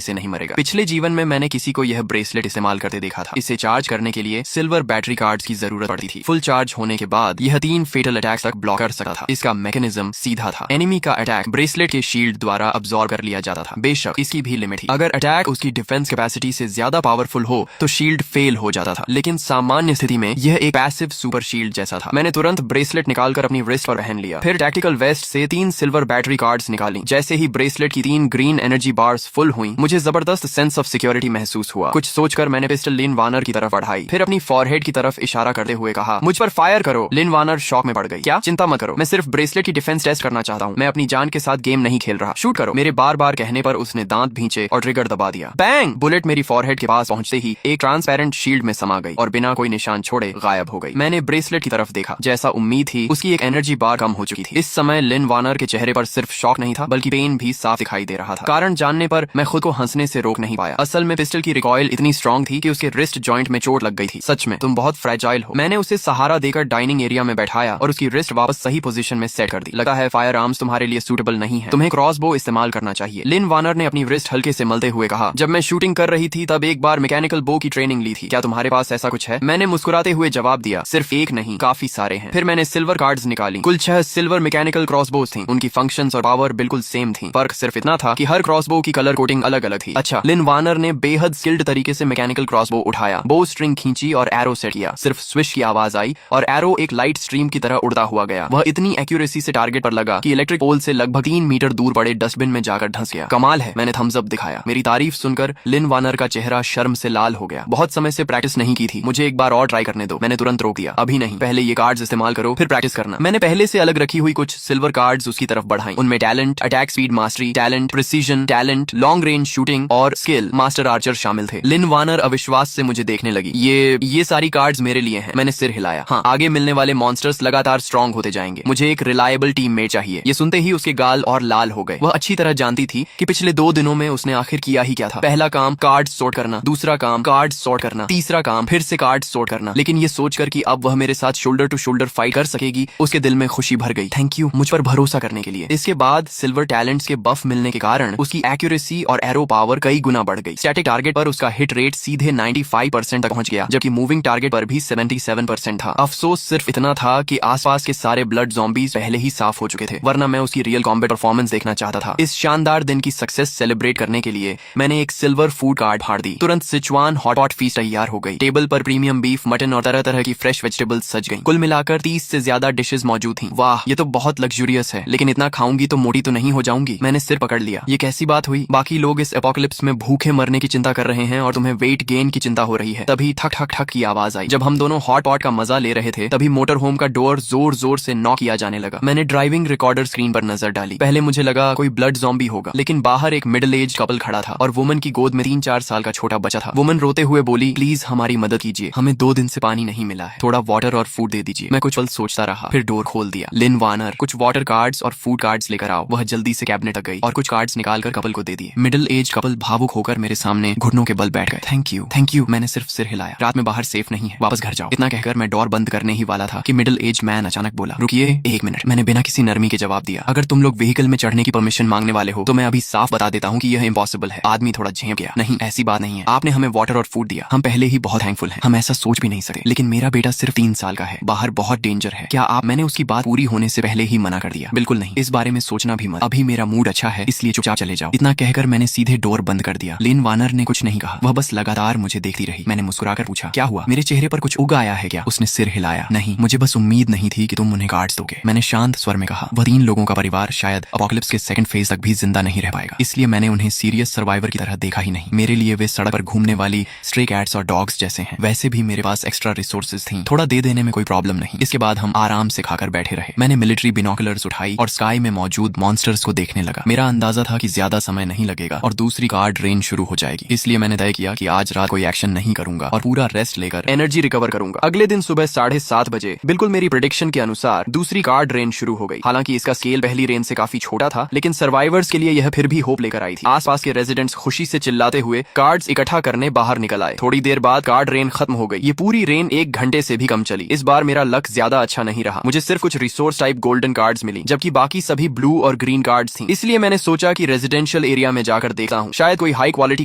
से नहीं मरेगा। पिछले जीवन में मैंने किसी को यह ब्रेसलेट इस्तेमाल करते देखा था। इसे चार्ज करने के लिए सिल्वर बैटरी कार्ड्स की जरूरत पड़ती थी। फुल चार्ज होने के बाद यह 3 फेटल अटैक्स तक ब्लॉक कर सकता था। इसका मैकेनिज्म सीधा था। एनिमी का अटैक ब्रेसलेट के शील्ड द्वारा अब्सॉर्ब कर लिया जाता था। बेशक इसकी भी लिमिट थी। अगर अटैक उसकी डिफेंस कैपेसिटी से ज्यादा पावरफुल हो तो शील्ड फेल हो जाता था, लेकिन सामान्य स्थिति में यह एक पैसिव सुपर शील्ड जैसा था। मैंने तुरंत ब्रेसलेट निकालकर अपनी रिस्ट पर पहन लिया। फिर टैक्टिकल वेस्ट से 3 सिल्वर बैटरी कार्ड्स निकाली। जैसे ही ब्रेसलेट की 3 ग्रीन एनर्जी बार्स फुल हुई, मुझे जबरदस्त सेंस ऑफ सिक्योरिटी महसूस हुआ। कुछ सोचकर मैंने पिस्टल लिन वानर की तरफ बढ़ाई, फिर अपनी फॉरहेड की तरफ इशारा करते हुए कहा, मुझ पर फायर करो। लिन वानर शॉक में पड़ गई। क्या? चिंता मत करो, मैं सिर्फ ब्रेसलेट की डिफेंस टेस्ट करना चाहता हूँ। मैं अपनी जान के साथ गेम नहीं खेल रहा। शूट करो। मेरे बार बार कहने पर उसने दांत भींचे और ट्रिगर दबा दिया। बैंग! बुलेट मेरी फॉरहेड के पास पहुंचते ही एक ट्रांसपेरेंट शील्ड में समा गई और बिना कोई निशान छोड़े गायब हो गई। मैंने ब्रेसलेट की तरफ देखा। जैसा उम्मीद थी, उसकी एक एनर्जी बार कम हो चुकी थी। इस समय लिन वानर के चेहरे पर सिर्फ शॉक नहीं था, बल्कि पेन भी साफ दिखाई दे रहा था। कारण जानने पर मैं खुद को हंसने से रोक नहीं पाया। असल में पिस्टल की रिकॉइल इतनी स्ट्रांग थी कि उसके रिस्ट जॉइंट में चोट लग गई थी। सच में तुम बहुत फ्रेजाइल हो। मैंने उसे सहारा देकर डाइनिंग एरिया में बैठाया और उसकी रिस्ट वापस सही पोजीशन में सेट कर दी। लगा है फायर आर्म्स तुम्हारे लिए सूटेबल नहीं है, तुम्हें क्रॉसबो इस्तेमाल करना चाहिए। लिन वानर ने अपनी रिस्ट हल्के से मलते हुए कहा, जब मैं शूटिंग कर रही थी तब एक बार मैकेनिकल बो की ट्रेनिंग ली थी। क्या तुम्हारे पास ऐसा कुछ है? मैंने मुस्कुराते हुए जवाब दिया, सिर्फ एक नहीं, काफी सारे हैं। फिर मैंने सिल्वर कार्ड्स निकाली। कुल 6 सिल्वर मैकेनिकल क्रॉसबोज थी। उनकी फंक्शंस और पावर बिल्कुल सेम थी। फर्क सिर्फ इतना था कि हर क्रॉसबो की कलर कोटिंग अलग अलग थी। अच्छा। लिन वानर ने बेहद स्किल्ड तरीके से मैकेनिकल क्रॉसबो उठाया, बो स्ट्रिंग खींची और एरो सेट किया। सिर्फ स्विश की आवाज आई और एरो एक लाइट स्ट्रीम की तरह उड़ता हुआ गया। वह इतनी एक्यूरेसी से टारगेट पर लगा कि इलेक्ट्रिक पोल से लगभग 3 मीटर दूर पड़े डस्टबिन में जाकर धंस गया। कमाल है, मैंने थम्स अप दिखाया। मेरी तारीफ सुनकर लिन वानर का चेहरा शर्म से लाल हो गया। बहुत समय से प्रैक्टिस नहीं की थी, मुझे एक बार और ट्राई करने दो। मैंने तुरंत रोक दिया, अभी नहीं, पहले ये कार्ड्स इस्तेमाल करो फिर प्रैक्टिस करना। मैंने पहले से अलग रखी हुई कुछ सिल्वर कार्ड्स उसकी तरफ बढ़ाई। उनमें talent, attack speed mastery, talent, precision, talent, long range shooting और स्किल मास्टर आर्चर शामिल थे। लिन वानर अविश्वास से मुझे देखने लगी। ये सारी कार्ड्स मेरे लिए हैं। मैंने सिर हिलाया। हाँ, आगे मिलने वाले मॉन्स्टर्स लगातार स्ट्रॉन्ग होते जाएंगे। मुझे एक रिलायबल टीममेट चाहिए। ये सुनते ही उसके गाल और लाल हो गए। वह अच्छी तरह जानती थी कि पिछले 2 दिनों में उसने आखिर किया ही क्या था। पहला काम कार्ड सॉर्ट करना, दूसरा काम कार्ड सॉर्ट करना, तीसरा काम फिर से कार्ड सॉर्ट करना। लेकिन ये सोचकर कि अब वह मेरे साथ शोल्डर टू शोल्डर फाइट कर सकेगी, उसके दिल में खुशी भर गई। थैंक यू मुझ पर भरोसा करने के लिए। इसके बाद सिल्वर टैलेंट्स के बफ मिलने के कारण उसकी एक्यूरेसी और एरो पावर कई गुना बढ़ गई। स्टैटिक टारगेट पर उसका हिट रेट सीधे 95% तक पहुंच गया, जबकि मूविंग टारगेट पर भी 77% था। अफसोस सिर्फ इतना था कि आसपास के सारे ब्लड ज़ॉम्बीज पहले ही साफ हो चुके थे, वरना मैं उसकी रियल कॉम्बैट परफॉर्मेंस देखना चाहता था। इस शानदार दिन की सक्सेस सेलिब्रेट करने के लिए मैंने एक सिल्वर फूड कार्ड फाड़ दी। तुरंत सिचुआन हॉट पॉट फीस्ट तैयार हो गई। टेबल पर प्रीमियम बीफ, मटन और तरह तरह की फ्रेश वेजिटेबल्स सज गई। कुल मिलाकर 30 से ज्यादा डिशेस मौजूद थी। वाह, ये तो बहुत लग्जूरियस है, लेकिन इतना खाऊंगी तो मोटी तो नहीं हो जाऊंगी। मैंने सिर पकड़ लिया। ये कैसी बात हुई? बाकी लोग इस एपोकलिप्स में भूखे मरने की चिंता कर रहे हैं और तुम्हें वेट गेन की चिंता हो रही है। तभी ठक ठक ठक की आवाज आई। जब हम दोनों हॉट पॉट का मजा ले रहे थे तभी मोटर होम का डोर जोर जोर से नॉक किया जाने लगा। मैंने ड्राइविंग रिकॉर्डर स्क्रीन पर नजर डाली। पहले मुझे लगा कोई ब्लड ज़ॉम्बी होगा, लेकिन बाहर एक मिडिल एज कपल खड़ा था और वुमन की गोद में 3-4 साल का छोटा बच्चा था। वुमन रोते हुए बोली, प्लीज हमारी मदद कीजिए, हमें 2 दिन से पानी नहीं मिला है, थोड़ा वाटर और फूड दे दीजिए। मैं कुछ पल सोचता रहा, फिर डोर खोल दिया। लिन वानर, कुछ वाटर कार्ड्स और फूड कार्ड्स लेकर आओ। वह जल्दी से कैबिनेट तक गई और कुछ कार्ड्स निकालकर कपल को दे दिए। मिडिल एज कपल भावुक होकर मेरे सामने घुटनों के बल बैठ गए। Thank you. मैंने सिर्फ सिर हिलाया। रात में बाहर सेफ नहीं है, वापस घर जाओ। इतना कहकर मैं डोर बंद करने ही वाला था कि मिडिल एज मैन अचानक बोला, रुकिए 1 मिनट। मैंने बिना किसी नरमी के जवाब दिया, अगर तुम लोग व्हीकल में चढ़ने की परमिशन मांगने वाले हो तो मैं अभी साफ बता देता हूँ कि यह इम्पॉसिबल है। आदमी थोड़ा झेप गया। नहीं, ऐसी बात नहीं है, आपने हमें वाटर और फूड दिया, हम पहले ही बहुत थैंकफुल हैं। हम ऐसा सोच भी नहीं सकते, लेकिन मेरा बेटा सिर्फ 3 साल का है, बाहर बहुत डेंजर है। क्या आप? मैंने उसकी बात पूरी होने से पहले ही मना कर दिया। बिल्कुल नहीं, इस बारे में सोचना भी मत, अभी मेरा मूड अच्छा है, इसलिए चुपचाप चले जाओ। इतना कहकर मैंने सीधे डोर बंद कर दिया। लिन वानर ने कुछ नहीं कहा, वह बस लगातार मुझे देखती रही। मैंने मुस्कुराकर पूछा, क्या हुआ? मेरे चेहरे पर कुछ उग आया है क्या? उसने सिर हिलाया। नहीं, मुझे बस उम्मीद नहीं थी कि तुम उन्हें कार्ड्स दोगे। मैंने शांत स्वर में कहा, वह 3 लोगों का परिवार शायद अपोकलिप्स के सेकंड फेज तक भी जिंदा नहीं रह पाएगा, इसलिए मैंने उन्हें सीरियस सर्वाइवर की तरह देखा ही नहीं। मेरे लिए वे सड़क पर घूमने वाली स्ट्रे कैट्स और डॉग्स जैसे हैं। वैसे भी मेरे पास एक्स्ट्रा रिसोर्सेज थी, थोड़ा दे देने में कोई प्रॉब्लम नहीं। इसके बाद हम आराम से खाकर बैठे रहे। मैंने मिलिट्री बिनोकुलर्स उठाई और स्काई में मौजूद मॉन्स्टर्स को देखने लगा। मेरा अंदाजा था कि ज्यादा समय नहीं लगेगा और दूसरी कार्ड रेंज शुरू हो जाएगी, इसलिए मैंने तय किया कि आज रात कोई एक्शन नहीं करूंगा और पूरा रेस्ट लेकर एनर्जी रिकवर करूंगा। अगले दिन सुबह 7:30 बजे बिल्कुल मेरी प्रेडिक्शन के अनुसार दूसरी कार्ड रेंज शुरू हो गई। हालांकि इसका स्केल पहली रेंज से काफी छोटा था, लेकिन सर्वाइवर्स के लिए यह फिर भी होप लेकर आई थी। आसपास के रेजिडेंट्स खुशी से चिल्लाते हुए कार्ड्स इकट्ठा करने बाहर निकल आए। थोड़ी देर बाद कार्ड रेन खत्म हो गई। ये पूरी रेन 1 घंटे से भी कम चली। इस बार मेरा लक ज्यादा अच्छा नहीं रहा। मुझे सिर्फ कुछ रिसोर्स टाइप गोल्डन कार्ड्स मिली, जबकि जबकि बाकी सभी ब्लू और ग्रीन कार्ड्स थी। इसलिए मैंने सोचा कि रेजिडेंशियल एरिया में जाकर देखता हूँ, शायद कोई हाई क्वालिटी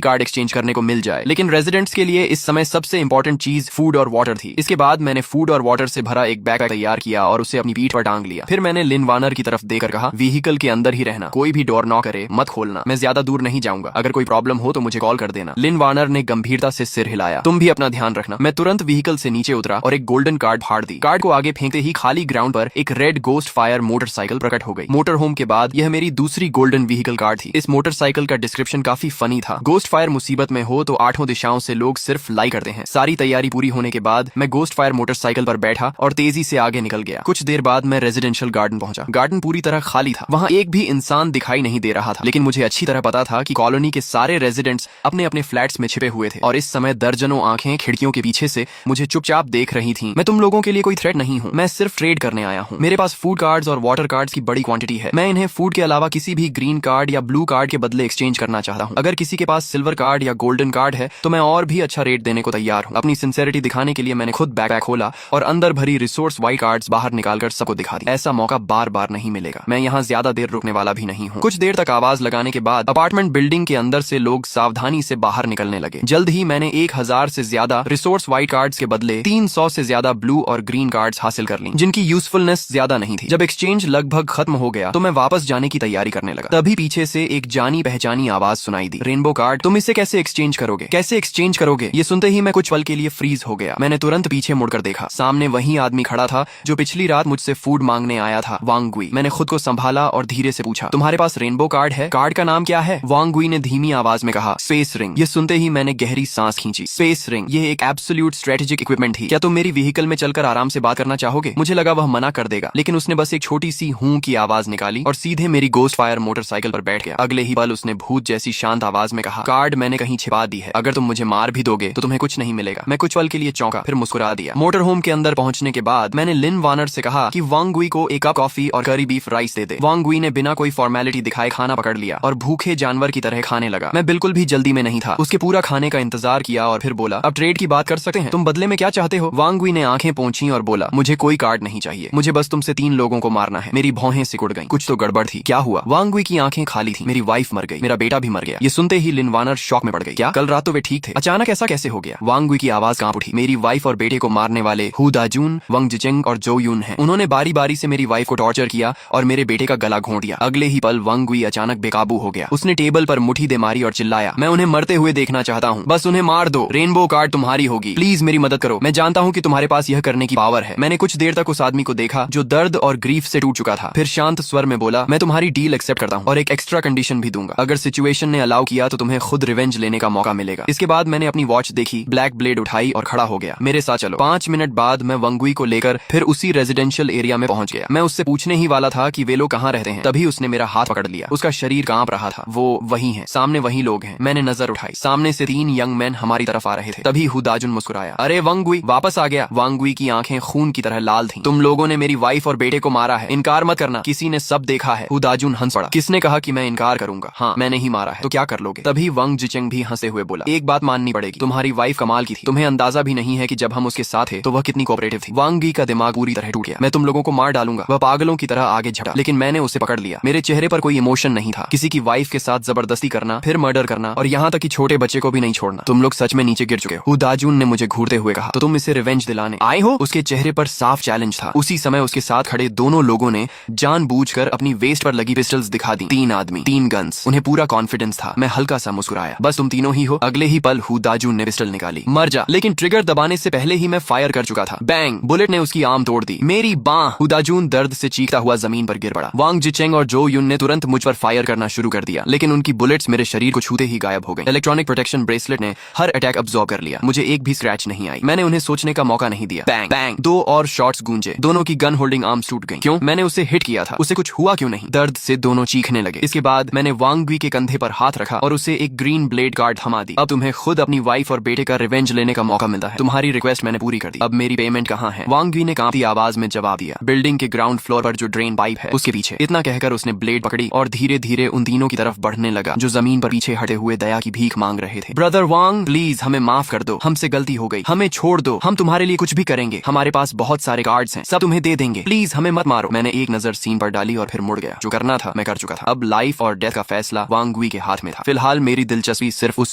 कार्ड एक्सचेंज करने को मिल जाए। लेकिन रेजिडेंट्स के लिए इस समय सबसे इंपॉर्टेंट चीज फूड और वाटर थी। इसके बाद मैंने फूड और वाटर से भरा एक बैग तैयार किया और उसे अपनी पीठ पर टांग लिया। फिर मैंने लिन वार्नर की तरफ देकर कहा, व्हीकल के अंदर ही रहना, कोई भी डोर नॉक करे मत खोलना, मैं ज्यादा दूर नहीं जाऊंगा, अगर कोई प्रॉब्लम हो तो मुझे कॉल कर देना। लिन वार्नर ने गंभीरता से सिर हिलाया, तुम भी अपना ध्यान रखना। मैं तुरंत व्हीकल से नीचे उतरा और एक गोल्डन कार्ड फाड़ दी। कार्ड को आगे फेंकते ही खाली ग्राउंड पर एक रेड गोस्ट फायर मोटरसाइकिल प्रकट हो गई। मोटर होम के बाद यह मेरी दूसरी गोल्डन व्हीकल कार्ड थी। इस मोटरसाइकिल का डिस्क्रिप्शन काफी फनी था। गोस्ट फायर मुसीबत में हो तो 8 दिशाओं से लोग सिर्फ लाइक करते हैं। सारी तैयारी पूरी होने के बाद मैं गोस्ट फायर मोटरसाइकिल पर बैठा और तेजी से आगे निकल गया। कुछ देर बाद मैं रेजिडेंशियल गार्डन पहुंचा। गार्डन पूरी तरह खाली था, वहां एक भी इंसान दिखाई नहीं दे रहा था। लेकिन मुझे अच्छी तरह पता था कि कॉलोनी के सारे रेजिडेंट्स अपने अपने फ्लैट्स में छिपे हुए थे और इस समय दर्जनों आंखें खिड़कियों के पीछे से मुझे चुपचाप देख रही थीं। मैं तुम लोगों के लिए कोई थ्रेट नहीं हूँ, मैं सिर्फ ट्रेड करने आया हूँ। मेरे पास फूड कार्ड्स और वाटर कार्ड्स की बड़ी क्वांटिटी है। मैं इन्हें फूड के अलावा किसी भी ग्रीन कार्ड या ब्लू कार्ड के बदले एक्सचेंज करना चाहता हूँ। अगर किसी के पास सिल्वर कार्ड या गोल्डन कार्ड है तो मैं और भी अच्छा रेट देने को तैयार हूँ। अपनी सिंसेरिटी दिखाने के लिए मैंने खुद बैग खोला और अंदर भरी रिसोर्स वाइट कार्ड्स बाहर निकालकर सबको दिखा दी। ऐसा मौका बार बार नहीं मिलेगा। मैं यहाँ ज्यादा देर रुकने वाला भी नहीं हूँ। कुछ देर तक आवाज लगाने के बाद अपार्टमेंट बिल्डिंग के अंदर से लोग सावधानी से बाहर निकलने लगे। जल्द ही मैंने 1000 से ज्यादा रिसोर्स वाइट कार्ड्स के बदले 300 से ज्यादा ब्लू और ग्रीन कार्ड्स हासिल कर ली, जिनकी यूजफुलनेस ज्यादा नहीं थी। जब एक्सचेंज लगभग खत्म हो गया तो मैं वापस जाने की तैयारी करने लगा। तभी पीछे से एक जानी पहचानी आवाज सुनाई दी, रेनबो कार्ड, तुम इसे कैसे एक्सचेंज करोगे, कैसे एक्सचेंज करोगे? ये सुनते ही मैं कुछ पल के लिए फ्रीज हो गया। मैंने तुरंत पीछे मुड़कर देखा, सामने वही आदमी खड़ा था जो पिछली रात मुझसे फूड मांगने आया था, वांग गुई। मैंने खुद को संभाला और धीरे से पूछा, तुम्हारे पास रेनबो कार्ड है? कार्ड का नाम क्या है? वांग गुई ने धीमी आवाज में कहा, स्पेस रिंग। ये सुनते ही मैंने गहरी सांस खींची। स्पेस रिंग, ये एक एब्सोल्यूट स्ट्रेटेजिक इक्विपमेंट थी। क्या तुम मेरी व्हीकल में चलकर आराम से बात करना चाहोगे? मुझे लगा वह मना कर देगा, लेकिन उसने बस एक छोटी सी हूं की आवाज निकाली और सीधे मेरी गोस्ट फायर मोटरसाइकिल पर बैठ गया। अगले ही पल उसने भूत जैसी शांत आवाज में कहा, कार्ड मैंने कहीं छिपा दी है, अगर तुम मुझे मार भी दोगे तो तुम्हें कुछ नहीं मिलेगा। मैं कुछ पल के लिए चौंका, फिर मुस्कुरा दिया। मोटर होम के अंदर पहुंचने के बाद मैंने लिन वार्नर से कहा कि वांग गुई को एक कप कॉफी और करी बीफ राइस दे दे। वांग गुई ने बिना कोई फॉर्मेलिटी दिखाए खाना पकड़ लिया और भूखे जानवर की तरह खाने लगा। मैं बिल्कुल भी जल्दी में नहीं था। उसके पूरा खाने का इंतजार किया और फिर बोला, अब ट्रेड की बात कर सकते हैं, तुम बदले में क्या चाहते हो? वांग गुई ने आंखें पोंछी और बोला, मुझे कोई कार्ड नहीं चाहिए, मुझे बस तुमसे 3 लोगों को मारना है। मेरी भौहें सिकुड़ गईं। कुछ तो गड़बड़ थी। क्या हुआ? वांग गुई की आंखें खाली थी। मेरी वाइफ मर गई, मेरा बेटा भी मर गया। ये सुनते ही लिन वार्नर शॉक में पड़ गई। क्या कल रात तो वे ठीक थे, अचानक ऐसा कैसे हो गया? वांग गुई की आवाज कांप उठी। मेरी वाइफ और बेटे को मारने वाले हु दाजुन, वंग जिचेंग और जो यून हैं। उन्होंने बारी बारी से मेरी वाइफ को टॉर्चर किया और मेरे बेटे का गला घोंट दिया। अगले ही पल वांग गुई अचानक बेकाबू हो गया। उसने टेबल पर मुट्ठी दे मारी और चिल्लाया, मैं उन्हें मरते हुए देखना चाहता हूँ, बस उन्हें मार दो, रेनबो कार्ड तुम्हारी होगी, प्लीज मेरी मदद करो। मैं जानता हूँ कि तुम्हारे पास यह करने की पावर है। मैंने कुछ देर तक उस आदमी को देखा जो दर्द और ग्रीफ से टूट चुका था। फिर शांत स्वर में बोला, मैं तुम्हारी डील एक्सेप्ट करता हूँ और एक एक्स्ट्रा कंडीशन भी दूंगा। अगर सिचुएशन ने अलाउ किया तो तुम्हें खुद रिवेंज लेने का मौका मिलेगा। इसके बाद मैंने अपनी वॉच देखी, ब्लैक ब्लेड उठाई और खड़ा हो गया। मेरे साथ चलो। 5 मिनट बाद मैं वांग गुई को लेकर फिर उसी रेजिडेंशियल एरिया में पहुंच गया। मैं उससे पूछने ही वाला था कि वे लोग कहाँ रहते हैं, तभी उसने मेरा हाथ पकड़ लिया। उसका शरीर कांप रहा था। वो वही है, सामने वही लोग हैं। मैंने नजर उठाई, सामने से 3 यंग मैन हमारी तरफ आ रहे थे। तभी हुदाजुन मुस्कुराया, अरे वांग गुई वापस आ गया। वांग गुई की आंखें खून की तरह लाल थीं। तुम लोगों ने मेरी वाइफ और बेटे को मारा है, इनकार मत करना, किसी ने सब देखा है। हुदाजुन हंस पड़ा, किसने कहा कि मैं इनकार करूंगा? हाँ, मैंने ही मारा है, तो क्या कर लोगे? तभी वंग जिचेंग भी हंसे हुए बोला, एक बात माननी पड़ेगी, तुम्हारी वाइफ कमाल की थी। तुम्हें अंदाजा भी नहीं है कि जब हम उसके साथ थे तो वह कितनी कोऑपरेटिव थी। वांग गुई का दिमाग पूरी तरह टूट गया। मैं तुम लोगों को मार डालूंगा, वह पागलों की तरह आगे झटा, लेकिन मैंने उसे पकड़ लिया। मेरे चेहरे पर कोई इमोशन नहीं था। किसी की वाइफ के साथ जबरदस्ती करना, फिर मर्डर करना और यहाँ तक कि छोटे बच्चे को भी नहीं छोड़ना। तुम लोग सच में नीचे गिर चुके हो। हुदाजुन ने मुझे घूरते हुए कहा, तो तुम इसे रिवेंज दिलाने आए हो? उसके चेहरे पर साफ चैलेंज था। उसी समय उसके साथ खड़े दोनों लोगों ने जानबूझकर अपनी वेस्ट पर लगी पिस्टल्स दिखा दी। 3 आदमी, 3 गन्स। उन्हें पूरा कॉन्फिडेंस था। मैं हल्का सा मुस्कुराया, बस तुम तीनों ही हो। अगले ही पल हुदाजुन ने पिस्टल निकाली, मर जा। लेकिन ट्रिगर दबाने से पहले ही मैं फायर कर चुका था। बैंग, बुलेट ने उसकी आर्म तोड़ दी। मेरी बांह। हुदाजुन दर्द से चीखता हुआ जमीन पर गिर पड़ा। वांग जिचेंग और जो यून ने तुरंत मुझ पर फायर करना शुरू कर दिया, लेकिन उनकी बुलेट्स मेरे शरीर को छूते ही गायब हो गई। इलेक्ट्रॉनिक प्रोटेक्शन ब्रेसलेट ने हर अटैक अब्सॉर्ब कर लिया। मुझे एक भी स्क्रैच नहीं आई। मैंने उन्हें सोचने का मौका नहीं दिया। बैंग बैंग, 2 और शॉट्स गूंजे। दोनों की गन होल्डिंग आर्म्स टूट गई। क्यों? मैंने उसे हिट किया था, उसे कुछ हुआ क्यों नहीं? दर्द से दोनों चीखने लगे। इसके बाद मैंने वांग गुई के कंधे पर हाथ रखा और उसे एक ग्रीन ब्लेड कार्ड थमा दी। अब तुम्हें खुद अपनी वाइफ और बेटे का रिवेंज लेने का मौका मिलता है। तुम्हारी रिक्वेस्ट मैंने पूरी कर दी, अब मेरी पेमेंट कहाँ है? वांग गुई ने कांपती आवाज में जवाब दिया, बिल्डिंग के ग्राउंड फ्लोर पर जो ड्रेन पाइप है उसके पीछे। इतना कहकर उसने ब्लेड पकड़ी और धीरे धीरे उन तीनों की तरफ बढ़ने लगा जो जमीन पर पीछे हटे हुए दया की भीख मांग रहे थे। ब्रदर वांग, प्लीज हमें माफ कर दो, हमसे गलती हो गई, हमें छोड़ दो, हम तुम्हारे लिए कुछ भी करेंगे, हमारे पास बहुत सारे कार्ड्स हैं, सब तुम्हें दे देंगे, प्लीज हमें मत मारो। मैंने एक नजर नजर सीन पर डाली और फिर मुड़ गया। जो करना था मैं कर चुका था। अब लाइफ और डेथ का फैसला वांग गुई के हाथ में था। फिलहाल मेरी दिलचस्पी सिर्फ उस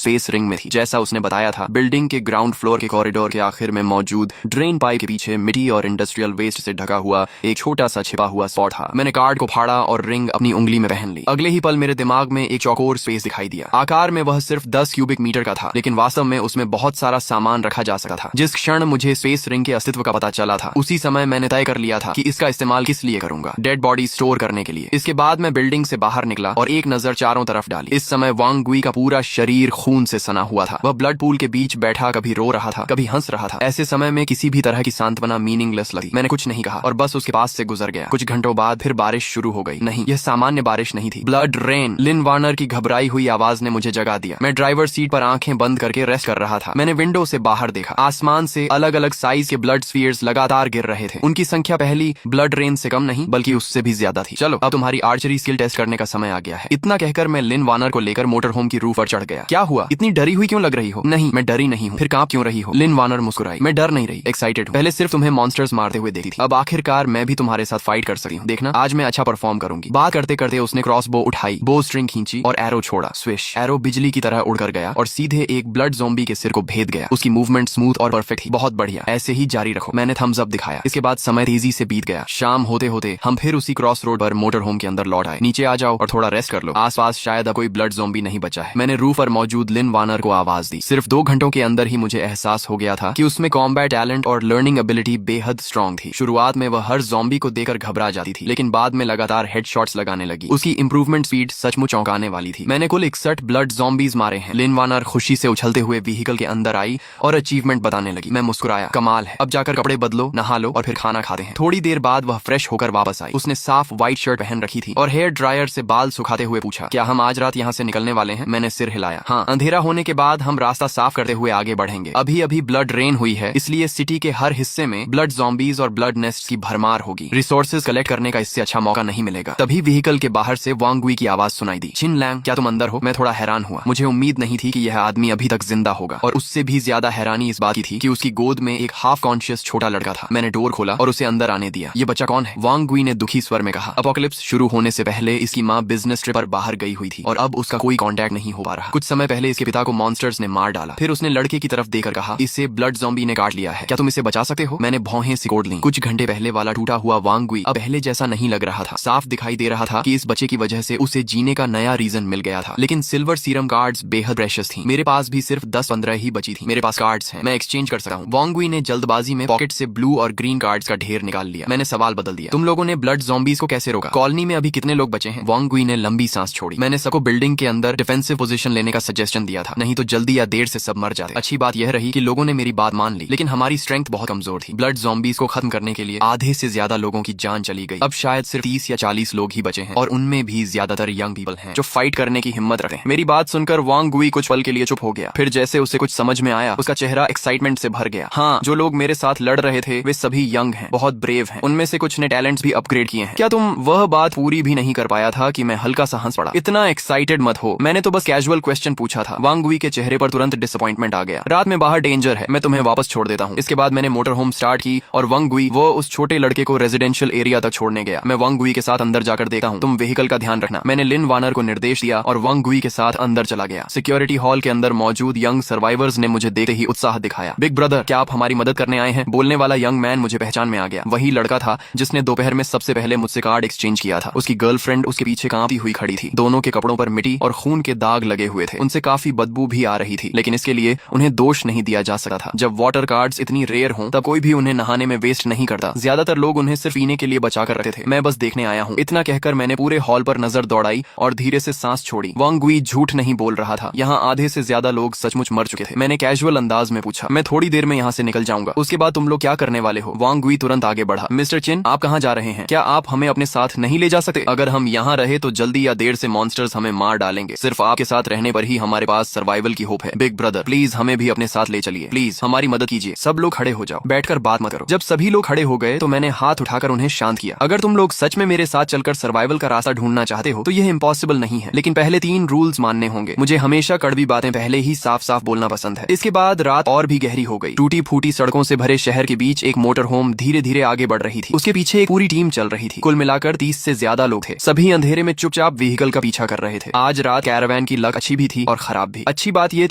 स्पेस रिंग में थी। जैसा उसने बताया था, बिल्डिंग के ग्राउंड फ्लोर के कॉरिडोर के आखिर में मौजूद ड्रेन पाइप के पीछे मिट्टी और इंडस्ट्रियल वेस्ट से ढका हुआ एक छोटा सा छिपा हुआ स्पॉट था। मैंने कार्ड को फाड़ा और रिंग अपनी उंगली में पहन ली। अगले ही पल मेरे दिमाग में एक चौकोर स्पेस दिखाई दिया। आकार में वह सिर्फ 10 क्यूबिक मीटर का था, लेकिन वास्तव में उसमें बहुत सारा सामान रखा जा सकता था। जिस क्षण मुझे स्पेस रिंग के अस्तित्व का पता चला था, उसी समय मैंने तय कर लिया था कि इसका इस्तेमाल किस लिए करूंगा। डेड बॉडी स्टोर करने के लिए। इसके बाद मैं बिल्डिंग से बाहर निकला और एक नजर चारों तरफ डाली। इस समय वांग गुई का पूरा शरीर खून से सना हुआ था। वह ब्लड पूल के बीच बैठा कभी रो रहा था, कभी हंस रहा था। ऐसे समय में किसी भी तरह की सांत्वना मीनिंगलेस लगी। मैंने कुछ नहीं कहा और बस उसके पास से गुजर गया। कुछ घंटों बाद फिर बारिश शुरू हो गई। नहीं, यह सामान्य बारिश नहीं थी। Blood rain. लिन वार्नर की घबराई हुई आवाज ने मुझे जगा दिया। मैं ड्राइवर सीट पर आंखें बंद करके रेस्ट कर रहा था। मैंने विंडो से बाहर देखा। आसमान से अलग अलग साइज के ब्लड स्फीयर्स लगातार गिर रहे थे। उनकी संख्या पहली ब्लड रेन से कम नहीं बल्कि उससे भी ज्यादा थी। चलो, अब तुम्हारी आर्चरी स्किल टेस्ट करने का समय आ गया है। इतना कहकर मैं लिन वार्नर को लेकर मोटर होम की रूफ पर चढ़ गया। क्या हुआ? इतनी डरी हुई क्यों लग रही हो? नहीं, मैं डरी नहीं हूँ। फिर कांप क्यों रही हो? लिन वार्नर मुस्कुराई। मैं डर नहीं रही, एक्साइटेड हूँ। पहले सिर्फ तुम्हें मॉन्स्टर्स मारते हुए देखी थी। अब आखिरकार मैं भी तुम्हारे साथ फाइट कर सकती हूँ। देखना, आज मैं अच्छा परफॉर्म करूंगी। बात करते करते उसने क्रॉस बो उठाई, बो स्ट्रिंग खींची और एरो छोड़ा। स्विश। एरो बिजली की तरह उड़कर गया और सीधे एक ब्लड ज़ॉम्बी के सिर को भेद गया। उसकी मूवमेंट स्मूथ और परफेक्ट थी। बहुत बढ़िया, ऐसे ही जारी रखो। मैंने थम्स अप दिखाया। इसके बाद समय तेजी से बीत गया। शाम होते होते हम फिर उसी क्रॉस रोड पर मोटर होम के अंदर लौट आए। नीचे आ जाओ और थोड़ा रेस्ट कर लो। आसपास शायद अब कोई ब्लड ज़ॉम्बी नहीं बचा है। मैंने रूफ पर मौजूद लिन वार्नर को आवाज दी। सिर्फ 2 घंटों के अंदर ही मुझे एहसास हो गया था कि उसमें कॉम्बैट टैलेंट और लर्निंग एबिलिटी बेहद स्ट्रॉन्ग थी। शुरुआत में वह हर ज़ॉम्बी को देकर घबरा जाती थी, लेकिन बाद में लगातार हेडशॉट्स लगाने लगी। उसकी इंप्रूवमेंट स्पीड सचमुच चौंकाने वाली थी। मैंने कुल 61 ब्लड ज़ॉम्बीज मारे हैं। लिन वार्नर खुशी से उछलते हुए व्हीकल के अंदर आई और अचीवमेंट बताने लगी। मैं मुस्कुराया। कमाल है। अब जाकर कपड़े बदलो, नहा लो और फिर खाना खाते हैं। थोड़ी देर बाद वह फ्रेश होकर वापस आई। उसने साफ व्हाइट शर्ट पहन रखी थी और हेयर ड्रायर से बाल सुखाते हुए पूछा, क्या हम आज रात यहाँ से निकलने वाले हैं? मैंने सिर हिलाया। हाँ, अंधेरा होने के बाद हम रास्ता साफ करते हुए आगे बढ़ेंगे। अभी अभी ब्लड रेन हुई है, इसलिए सिटी के हर हिस्से में ब्लड ज़ॉम्बीज और ब्लड नेस्ट की भरमार होगी। रिसोर्सेज कलेक्ट करने का इससे अच्छा मौका नहीं मिलेगा। तभी व्हीकल के बाहर से वांग गुई की आवाज सुनाई दी। चिन लैंग, क्या तुम अंदर हो? मैं थोड़ा हैरान हुआ। मुझे उम्मीद नहीं थी कि यह आदमी अभी तक जिंदा होगा, और उससे भी ज्यादा हैरानी इस बात की थी कि उसकी गोद में एक हाफ कॉन्शियस छोटा लड़का था। मैंने डोर खोला और उसे अंदर आने दिया। ये बच्चा कौन है? वांग गुई ने दुखी स्वर में कहा। अपोकलिप्स शुरू होने से पहले इसकी माँ बिजनेस ट्रिप पर बाहर गई हुई थी और अब उसका कोई कांटेक्ट नहीं हो पा रहा। कुछ समय पहले इसके पिता को मॉन्स्टर्स ने मार डाला। फिर उसने लड़के की तरफ देखकर कहा, इसे ब्लड ज़ॉम्बी ने काट लिया है। क्या तुम इसे बचा सकते हो? मैंने भौहें सिकोड़ ली। कुछ घंटे पहले वाला टूटा हुआ वांग गुई अब पहले जैसा नहीं लग रहा था। साफ दिखाई दे रहा था कि इस बच्चे की वजह से उसे जीने का नया रीजन मिल गया था। लेकिन सिल्वर सीरम कार्ड्स बेहद प्रेशियस थी। मेरे पास भी सिर्फ 10-15 ही बची थी। मेरे पास कार्ड्स हैं, मैं एक्सचेंज कर सकता हूँ। वांग गुई ने जल्दबाजी में पॉकेट से ब्लू और ग्रीन कार्ड्स का ढेर निकाल लिया। मैंने सवाल बदल दिया, तुम लोगों ने ब्लड ज़ॉम्बीज को कैसे रोका? कॉलोनी में अभी कितने लोग बचे हैं? वांग गुई ने लंबी सांस छोड़ी। मैंने सबको बिल्डिंग के अंदर डिफेंसिव पोजीशन लेने का सजेशन दिया था, नहीं तो जल्दी या देर से सब मर जाते। अच्छी बात यह रही कि लोगों ने मेरी बात मान ली, लेकिन हमारी स्ट्रेंथ बहुत कमजोर थी। ब्लड ज़ॉम्बीज को खत्म करने के लिए आधे से ज्यादा लोगों की जान चली गई। अब शायद सिर्फ 30 या 40 लोग ही बचे हैं, और उनमें भी ज्यादातर यंग पीपल हैं जो फाइट करने की हिम्मत रखते हैं। मेरी बात सुनकर वांग गुई कुछ पल के लिए चुप हो गया। फिर जैसे उसे कुछ समझ में आया, उसका चेहरा एक्साइटमेंट से भर गया। हाँ, जो लोग मेरे साथ लड़ रहे थे वे सभी यंग हैं, बहुत ब्रेव हैं। उनमें से कुछ ने टैलेंट्स भी अपग्रेड किए हैं। क्या तुम वह बात पूरी भी नहीं कर पाया था कि मैं हल्का सा हंस पड़ा? इतना एक्साइटेड मत हो, मैंने तो बस कैजुअल क्वेश्चन पूछा था। वांग गुई के चेहरे पर तुरंत डिसअपॉइंटमेंट आ गया। रात में बाहर डेंजर है, मैं तुम्हें वापस छोड़ देता हूँ। इसके बाद मैंने मोटर होम स्टार्ट की और वांग गुई वो उस छोटे लड़के को रेजिडेंशियल एरिया तक छोड़ने गया। मैं वांग गुई के साथ अंदर जाकर देखता हूँ, तुम व्हीकल का ध्यान रखना। मैंने लिन वार्नर को निर्देश दिया और वांग गुई के साथ अंदर चला गया। सिक्योरिटी हॉल के अंदर मौजूद यंग सर्वाइवर्स ने मुझे देखते ही उत्साह दिखाया। बिग ब्रदर, क्या आप हमारी मदद करने आए हैं? बोलने वाला यंग मैन मुझे पहचान में आ गया। वही लड़का था जिसने दोपहर में सबसे पहले मुझसे कार्ड एक्सचेंज किया था। उसकी गर्लफ्रेंड उसके पीछे कांपती हुई खड़ी थी। दोनों के कपड़ों पर मिट्टी और खून के दाग लगे हुए थे। उनसे काफी बदबू भी आ रही थी, लेकिन इसके लिए उन्हें दोष नहीं दिया जा सकता था। जब वाटर कार्ड्स इतनी रेयर हों तब कोई भी उन्हें नहाने में वेस्ट नहीं करता। ज्यादातर लोग उन्हें सिर्फ पीने के लिए बचा कर रखते थे। मैं बस देखने आया हूँ। इतना कहकर मैंने पूरे हॉल पर नजर दौड़ाई और धीरे से सांस छोड़ी। वांग गुई झूठ नहीं बोल रहा था। यहाँ आधे से ज्यादा लोग सचमुच मर चुके थे। मैंने कैजुअल अंदाज में पूछा, मैं थोड़ी देर में यहाँ से निकल जाऊंगा, उसके बाद तुम लोग क्या करने वाले हो? वांग गुई तुरंत आगे बढ़ा। मिस्टर चिन, आप कहाँ जा रहे हैं? क्या आप हमें अपने साथ नहीं ले जा सकते? अगर हम यहाँ रहे तो जल्दी या देर से मॉन्स्टर्स हमें मार डालेंगे। सिर्फ आपके साथ रहने पर ही हमारे पास सर्वाइवल की होप है। बिग ब्रदर, प्लीज हमें भी अपने साथ ले चलिए। प्लीज हमारी मदद कीजिए। सब लोग खड़े हो जाओ, बैठकर बात मत करो। जब सभी लोग खड़े हो गए तो मैंने हाथ उठाकर उन्हें शांत किया। अगर तुम लोग सच में मेरे साथ चलकर सर्वाइवल का रास्ता ढूंढना चाहते हो तो यह इम्पॉसिबल नहीं है, लेकिन पहले 3 रूल्स मानने होंगे। मुझे हमेशा कड़वी बातें पहले ही साफ साफ बोलना पसंद है। इसके बाद रात और भी गहरी हो गई। टूटी फूटी सड़कों से भरे शहर के बीच एक मोटर होम धीरे धीरे आगे बढ़ रही थी। उसके पीछे एक पूरी टीम चल चल रही थी। कुल मिलाकर 30 से ज्यादा लोग थे। सभी अंधेरे में चुपचाप व्हीकल का पीछा कर रहे थे। आज रात कैरावैन की लक अच्छी भी थी और खराब भी। अच्छी बात यह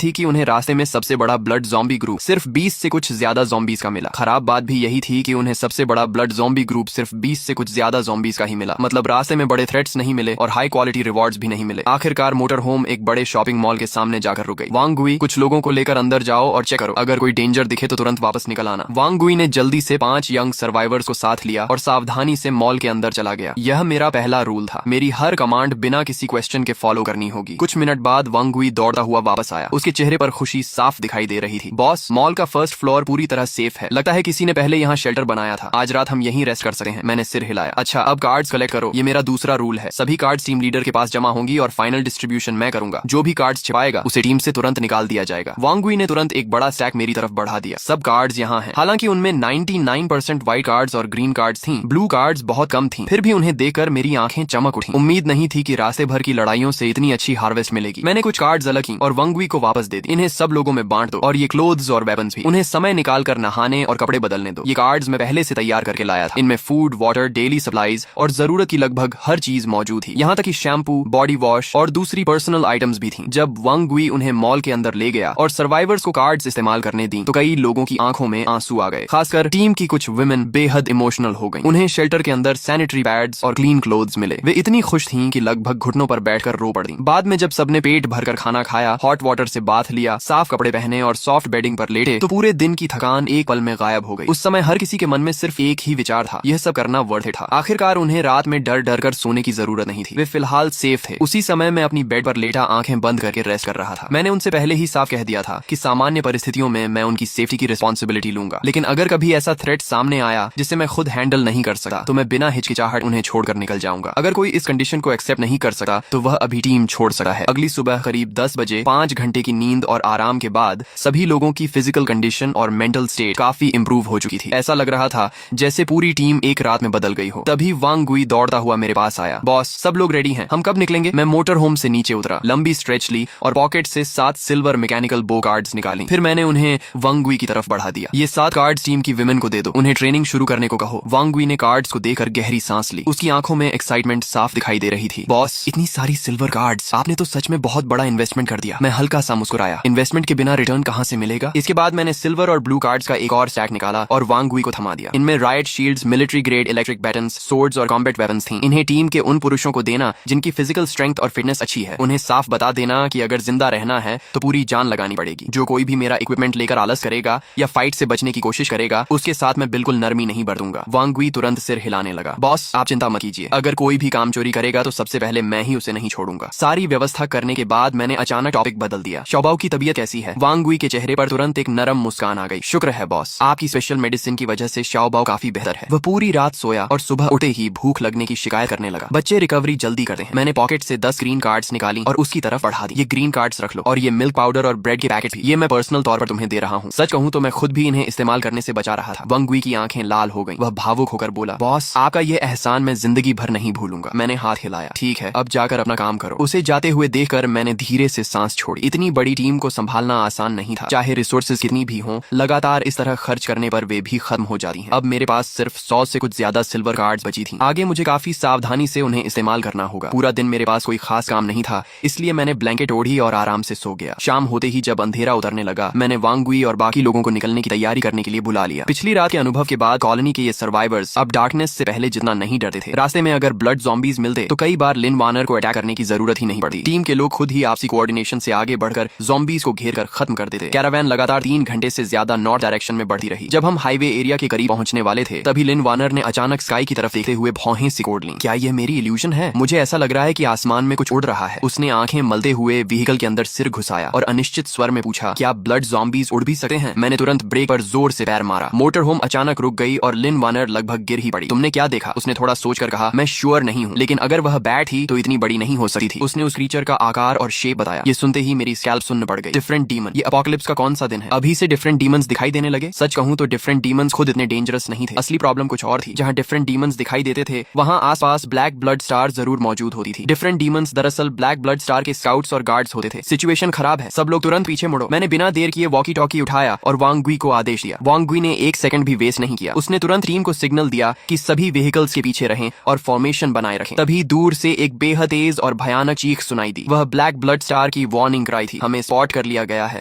थी कि उन्हें रास्ते में सबसे बड़ा ब्लड ज़ॉम्बी ग्रुप सिर्फ 20 से कुछ ज्यादा ज़ॉम्बीज का मिला। खराब बात भी यही थी कि उन्हें सबसे बड़ा ब्लड ज़ॉम्बी ग्रुप सिर्फ 20 से कुछ ज्यादा ज़ॉम्बीज का ही मिला। मतलब रास्ते में बड़े थ्रेट्स नहीं मिले और हाई क्वालिटी रिवॉर्ड्स भी नहीं मिले। आखिरकार मोटर होम एक बड़े शॉपिंग मॉल के सामने जाकर रुक गई। वांग गुई, कुछ लोगों को लेकर अंदर जाओ और चेक करो, अगर कोई डेंजर दिखे तो तुरंत वापस निकल आना। वांग गुई ने जल्दी से 5 यंग सर्वाइवर्स को साथ लिया और सावधानी से मॉल के अंदर चला गया। यह मेरा पहला रूल था, मेरी हर कमांड बिना किसी क्वेश्चन के फॉलो करनी होगी। कुछ मिनट बाद वांग गुई दौड़ता हुआ वापस आया। उसके चेहरे पर खुशी साफ दिखाई दे रही थी। बॉस, मॉल का फर्स्ट फ्लोर पूरी तरह सेफ है। लगता है किसी ने पहले यहाँ शेल्टर बनाया था। आज रात हम यहीं रेस्ट कर सकते हैं। मैंने सिर हिलाया। अच्छा, अब कार्ड्स कलेक्ट करो, ये मेरा दूसरा रूल है। सभी कार्ड्स टीम लीडर के पास जमा होंगी और फाइनल डिस्ट्रीब्यूशन मैं करूंगा। जो भी कार्ड्स छिपाएगा उसे टीम से तुरंत निकाल दिया जाएगा। वांग गुई ने तुरंत एक बड़ा स्टैक मेरी तरफ बढ़ा दिया। सब कार्ड्स यहाँ हैं। हालांकि उनमें 99% व्हाइट कार्ड्स और ग्रीन कार्ड्स थीं। ब्लू कार्ड्स बहुत कम थीं। फिर भी उन्हें देखकर मेरी आंखें चमक उठी। उम्मीद नहीं थी कि रास्ते भर की लड़ाइयों से इतनी अच्छी हार्वेस्ट मिलेगी। मैंने कुछ कार्ड्स अलग की और वांग गुई को वापस दे दी। इन्हें सब लोगों में बांट दो और ये क्लोथ्स और वेपन्स भी। उन्हें समय निकाल कर नहाने और कपड़े बदलने दो। ये कार्ड्स मैं पहले से तैयार करके लाया था। इनमें फूड, वाटर, डेली सप्लाईज और जरूरत की लगभग हर चीज मौजूद थी। यहाँ तक कि शैम्पू, बॉडी वॉश और दूसरी पर्सनल आइटम्स भी थी। जब वांग गुई उन्हें मॉल के अंदर ले गया और सर्वाइवर्स को कार्ड्स इस्तेमाल करने दी तो कई लोगों की आंखों में आंसू आ गए। खासकर टीम की कुछ वुमेन बेहद इमोशनल हो गईं। उन्हें शेल्टर के अंदर सैनिटरी पैड्स और क्लीन क्लोथ्स मिले। वे इतनी खुश थीं कि लगभग घुटनों पर बैठकर रो पड़ी। बाद में जब सबने पेट भरकर खाना खाया, हॉट वाटर से बाथ लिया, साफ कपड़े पहने और सॉफ्ट बेडिंग पर लेटे तो पूरे दिन की थकान एक पल में गायब हो गई। उस समय हर किसी के मन में सिर्फ एक ही विचार था, यह सब करना वर्थ इट था। आखिरकार उन्हें रात में डर डर कर सोने की जरूरत नहीं थी। वे फिलहाल सेफ थे। उसी समय मैं अपनी बेड पर लेटा आंखें बंद करके रेस्ट कर रहा था। मैंने उनसे पहले ही साफ कह दिया था कि सामान्य परिस्थितियों में मैं उनकी सेफ्टी की रिस्पॉन्सिबिलिटी लूंगा, लेकिन अगर कभी ऐसा थ्रेट सामने आया जिसे मैं खुद हैंडल नहीं कर सकता तो मैं बिना हिचकिचाहट उन्हें छोड़कर निकल जाऊंगा। अगर कोई इस कंडीशन को एक्सेप्ट नहीं कर सकता तो वह अभी टीम छोड़ सकता है। अगली सुबह करीब 10 बजे 5 घंटे की नींद और आराम के बाद सभी लोगों की फिजिकल कंडीशन और मेंटल स्टेट काफी इंप्रूव हो चुकी थी। ऐसा लग रहा था जैसे पूरी टीम एक रात में बदल गई हो। तभी वांग गुई दौड़ता हुआ मेरे पास आया। बॉस, सब लोग रेडी हैं, हम कब निकलेंगे? मैं मोटर होम से नीचे उतरा, लंबी स्ट्रेच ली और पॉकेट से 7 सिल्वर मैकेनिकल बो कार्ड्स निकाली। फिर मैंने उन्हें वांग गुई की तरफ बढ़ा दिया। ये 7 कार्ड्स टीम की विमेन को दे दो, उन्हें ट्रेनिंग शुरू करने को कहो। वांग गुई ने कार्ड्स को देखकर गहरी सांस ली। उसकी आंखों में एक्साइटमेंट साफ दिखाई दे रही थी। बॉस, इतनी सारी सिल्वर कार्ड्स, आपने तो सच में बहुत बड़ा इन्वेस्टमेंट कर दिया। मैं हल्का सा मुस्कुराया। इन्वेस्टमेंट के बिना रिटर्न कहां से मिलेगा? इसके बाद मैंने सिल्वर और ब्लू कार्ड्स का एक और स्टैक निकाला और वांग गुई को थमा दिया। इनमें right shields, military grade electric battens, swords और कॉम्बैट वेपन्स थी। इन्हें टीम के उन पुरुषों को देना जिनकी फिजिकल स्ट्रेंथ और फिटनेस अच्छी है। उन्हें साफ बता देना कि अगर जिंदा रहना है तो पूरी जान लगानी पड़ेगी। जो कोई भी मेरा इक्विपमेंट लेकर आलस करेगा या फाइट से बचने की कोशिश करेगा उसके साथ मैं बिल्कुल नरमी नहीं बरतूंगा। वांग गुई तुरंत सिर हिलाने लगा। बॉस, आप चिंता मत कीजिए, अगर कोई भी काम चोरी करेगा तो सबसे पहले मैं ही उसे नहीं छोड़ूंगा। सारी व्यवस्था करने के बाद मैंने अचानक टॉपिक बदल दिया। शौबाओ की तबीयत कैसी है? वांग गुई के चेहरे पर तुरंत एक नरम मुस्कान आ गई। शुक्र है बॉस, आपकी स्पेशल मेडिसिन की वजह से शाओबाओ काफी बेहतर है। वह पूरी रात सोया और सुबह उठे ही भूख लगने की शिकायत करने लगा। बच्चे रिकवरी जल्दी करते हैं। मैंने पॉकेट से 10 ग्रीन कार्ड्स निकाली और उसकी तरफ बढ़ा दी। ये ग्रीन कार्ड्स रख लो और ये मिल्क पाउडर और ब्रेड के पैकेट भी, ये मैं पर्सनल तौर पर तुम्हें दे रहा हूँ। सच कहूँ तो मैं खुद भी इन्हें इस्तेमाल करने से बचा रहा था। वांग गुई की आंखें लाल हो गईं। वह भावुक होकर बोला, बॉस, आपका ये एहसान मैं जिंदगी भर नहीं भूलूंगा। मैंने हाथ हिलाया। ठीक है, अब जाकर अपना काम करो। उसे जाते हुए देखकर मैंने धीरे से सांस छोड़ी। इतनी बड़ी टीम को संभालना आसान नहीं था। चाहे रिसोर्सेज कितनी भी हों, लगातार इस तरह खर्च करने पर वे भी खत्म हो जाती हैं। अब मेरे पास सिर्फ 100 से कुछ ज्यादा सिल्वर कार्ड्स बची थी। आगे मुझे काफी सावधानी से उन्हें इस्तेमाल करना होगा। पूरा दिन मेरे पास कोई खास काम नहीं था, इसलिए मैंने ब्लैंकेट ओढ़ी और आराम से सो गया। शाम होते ही जब अंधेरा उतरने लगा मैंने वांग गुई और बाकी लोगों को निकलने की तैयारी करने के लिए बुला लिया। पिछली रात के अनुभव के बाद कॉलोनी के ये सर्वाइवर्स अब डार्कनेस से पहले जितना नहीं डरते थे। रास्ते में अगर ब्लड ज़ॉम्बीज मिलते तो कई बार लिन वार्नर को अटैक करने की जरूरत ही नहीं पड़ती। टीम के लोग खुद ही आपसी कोऑर्डिनेशन से आगे बढ़कर ज़ॉम्बीज को घेर कर खत्म कर देते। कैरावैन लगातार 3 घंटे से ज्यादा नॉर्थ डायरेक्शन में बढ़ती रही। जब हम हाईवे एरिया के करीब पहुंचने वाले थे तभी लिन वार्नर ने अचानक स्काई की तरफ देखते हुए भौहें सिकोड़ लीं। क्या यह मेरी इल्यूजन है? मुझे ऐसा लग रहा है कि आसमान में कुछ उड़ रहा है। उसने आंखें मलते हुए व्हीकल के अंदर सिर घुसाया और अनिश्चित स्वर में पूछा, क्या ब्लड ज़ॉम्बीज उड़ भी सकते हैं? मैंने तुरंत ब्रेक पर जोर से पैर मारा। मोटर होम अचानक रुक गई और लिन वार्नर लगभग गिर ही पड़ी। तुमने क्या देखा? उसने थोड़ा सोचकर कहा। मैं श्योर नहीं हूँ, लेकिन अगर वह बैट ही तो इतनी बड़ी नहीं हो सकती थी। उसने उस क्रीचर का आकार और शेप बताया। ये सुनते ही मेरी स्कैल्प सुन्न पड़ गई। डिफरेंट डीमन, ये अपोकलिप्स का कौन सा दिन है? अभी से डिफरेंट डीमंस दिखाई देने लगे? सच कहूँ तो डिफरेंट डीमंस खुद इतने डेंजरस नहीं थे। असली प्रॉब्लम कुछ और थी। जहाँ डिफरेंट डीमंस दिखाई देते थे वहाँ आसपास ब्लैक ब्लड स्टार जरूर मौजूद होती थी। डिफरेंट डीमंस दरअसल ब्लैक ब्लड स्टार के स्काउट्स और गार्ड्स होते थे। सिचुएशन खराब है, सब लोग तुरंत पीछे मुड़ो। मैंने बिना देर किए वॉकी टॉकी उठाया और वांग गुई को आदेश दिया। वांग गुई ने 1 सेकंड भी वेस्ट नहीं किया। उसने तुरंत टीम को सिग्नल दिया कि सभी सभी व्हीकल्स के पीछे रहें और फॉर्मेशन बनाए रखें। तभी दूर से एक बेहद तेज और भयानक चीख सुनाई दी। वह ब्लैक ब्लड स्टार की वार्निंग क्राई थी। हमें स्पॉट कर लिया गया है।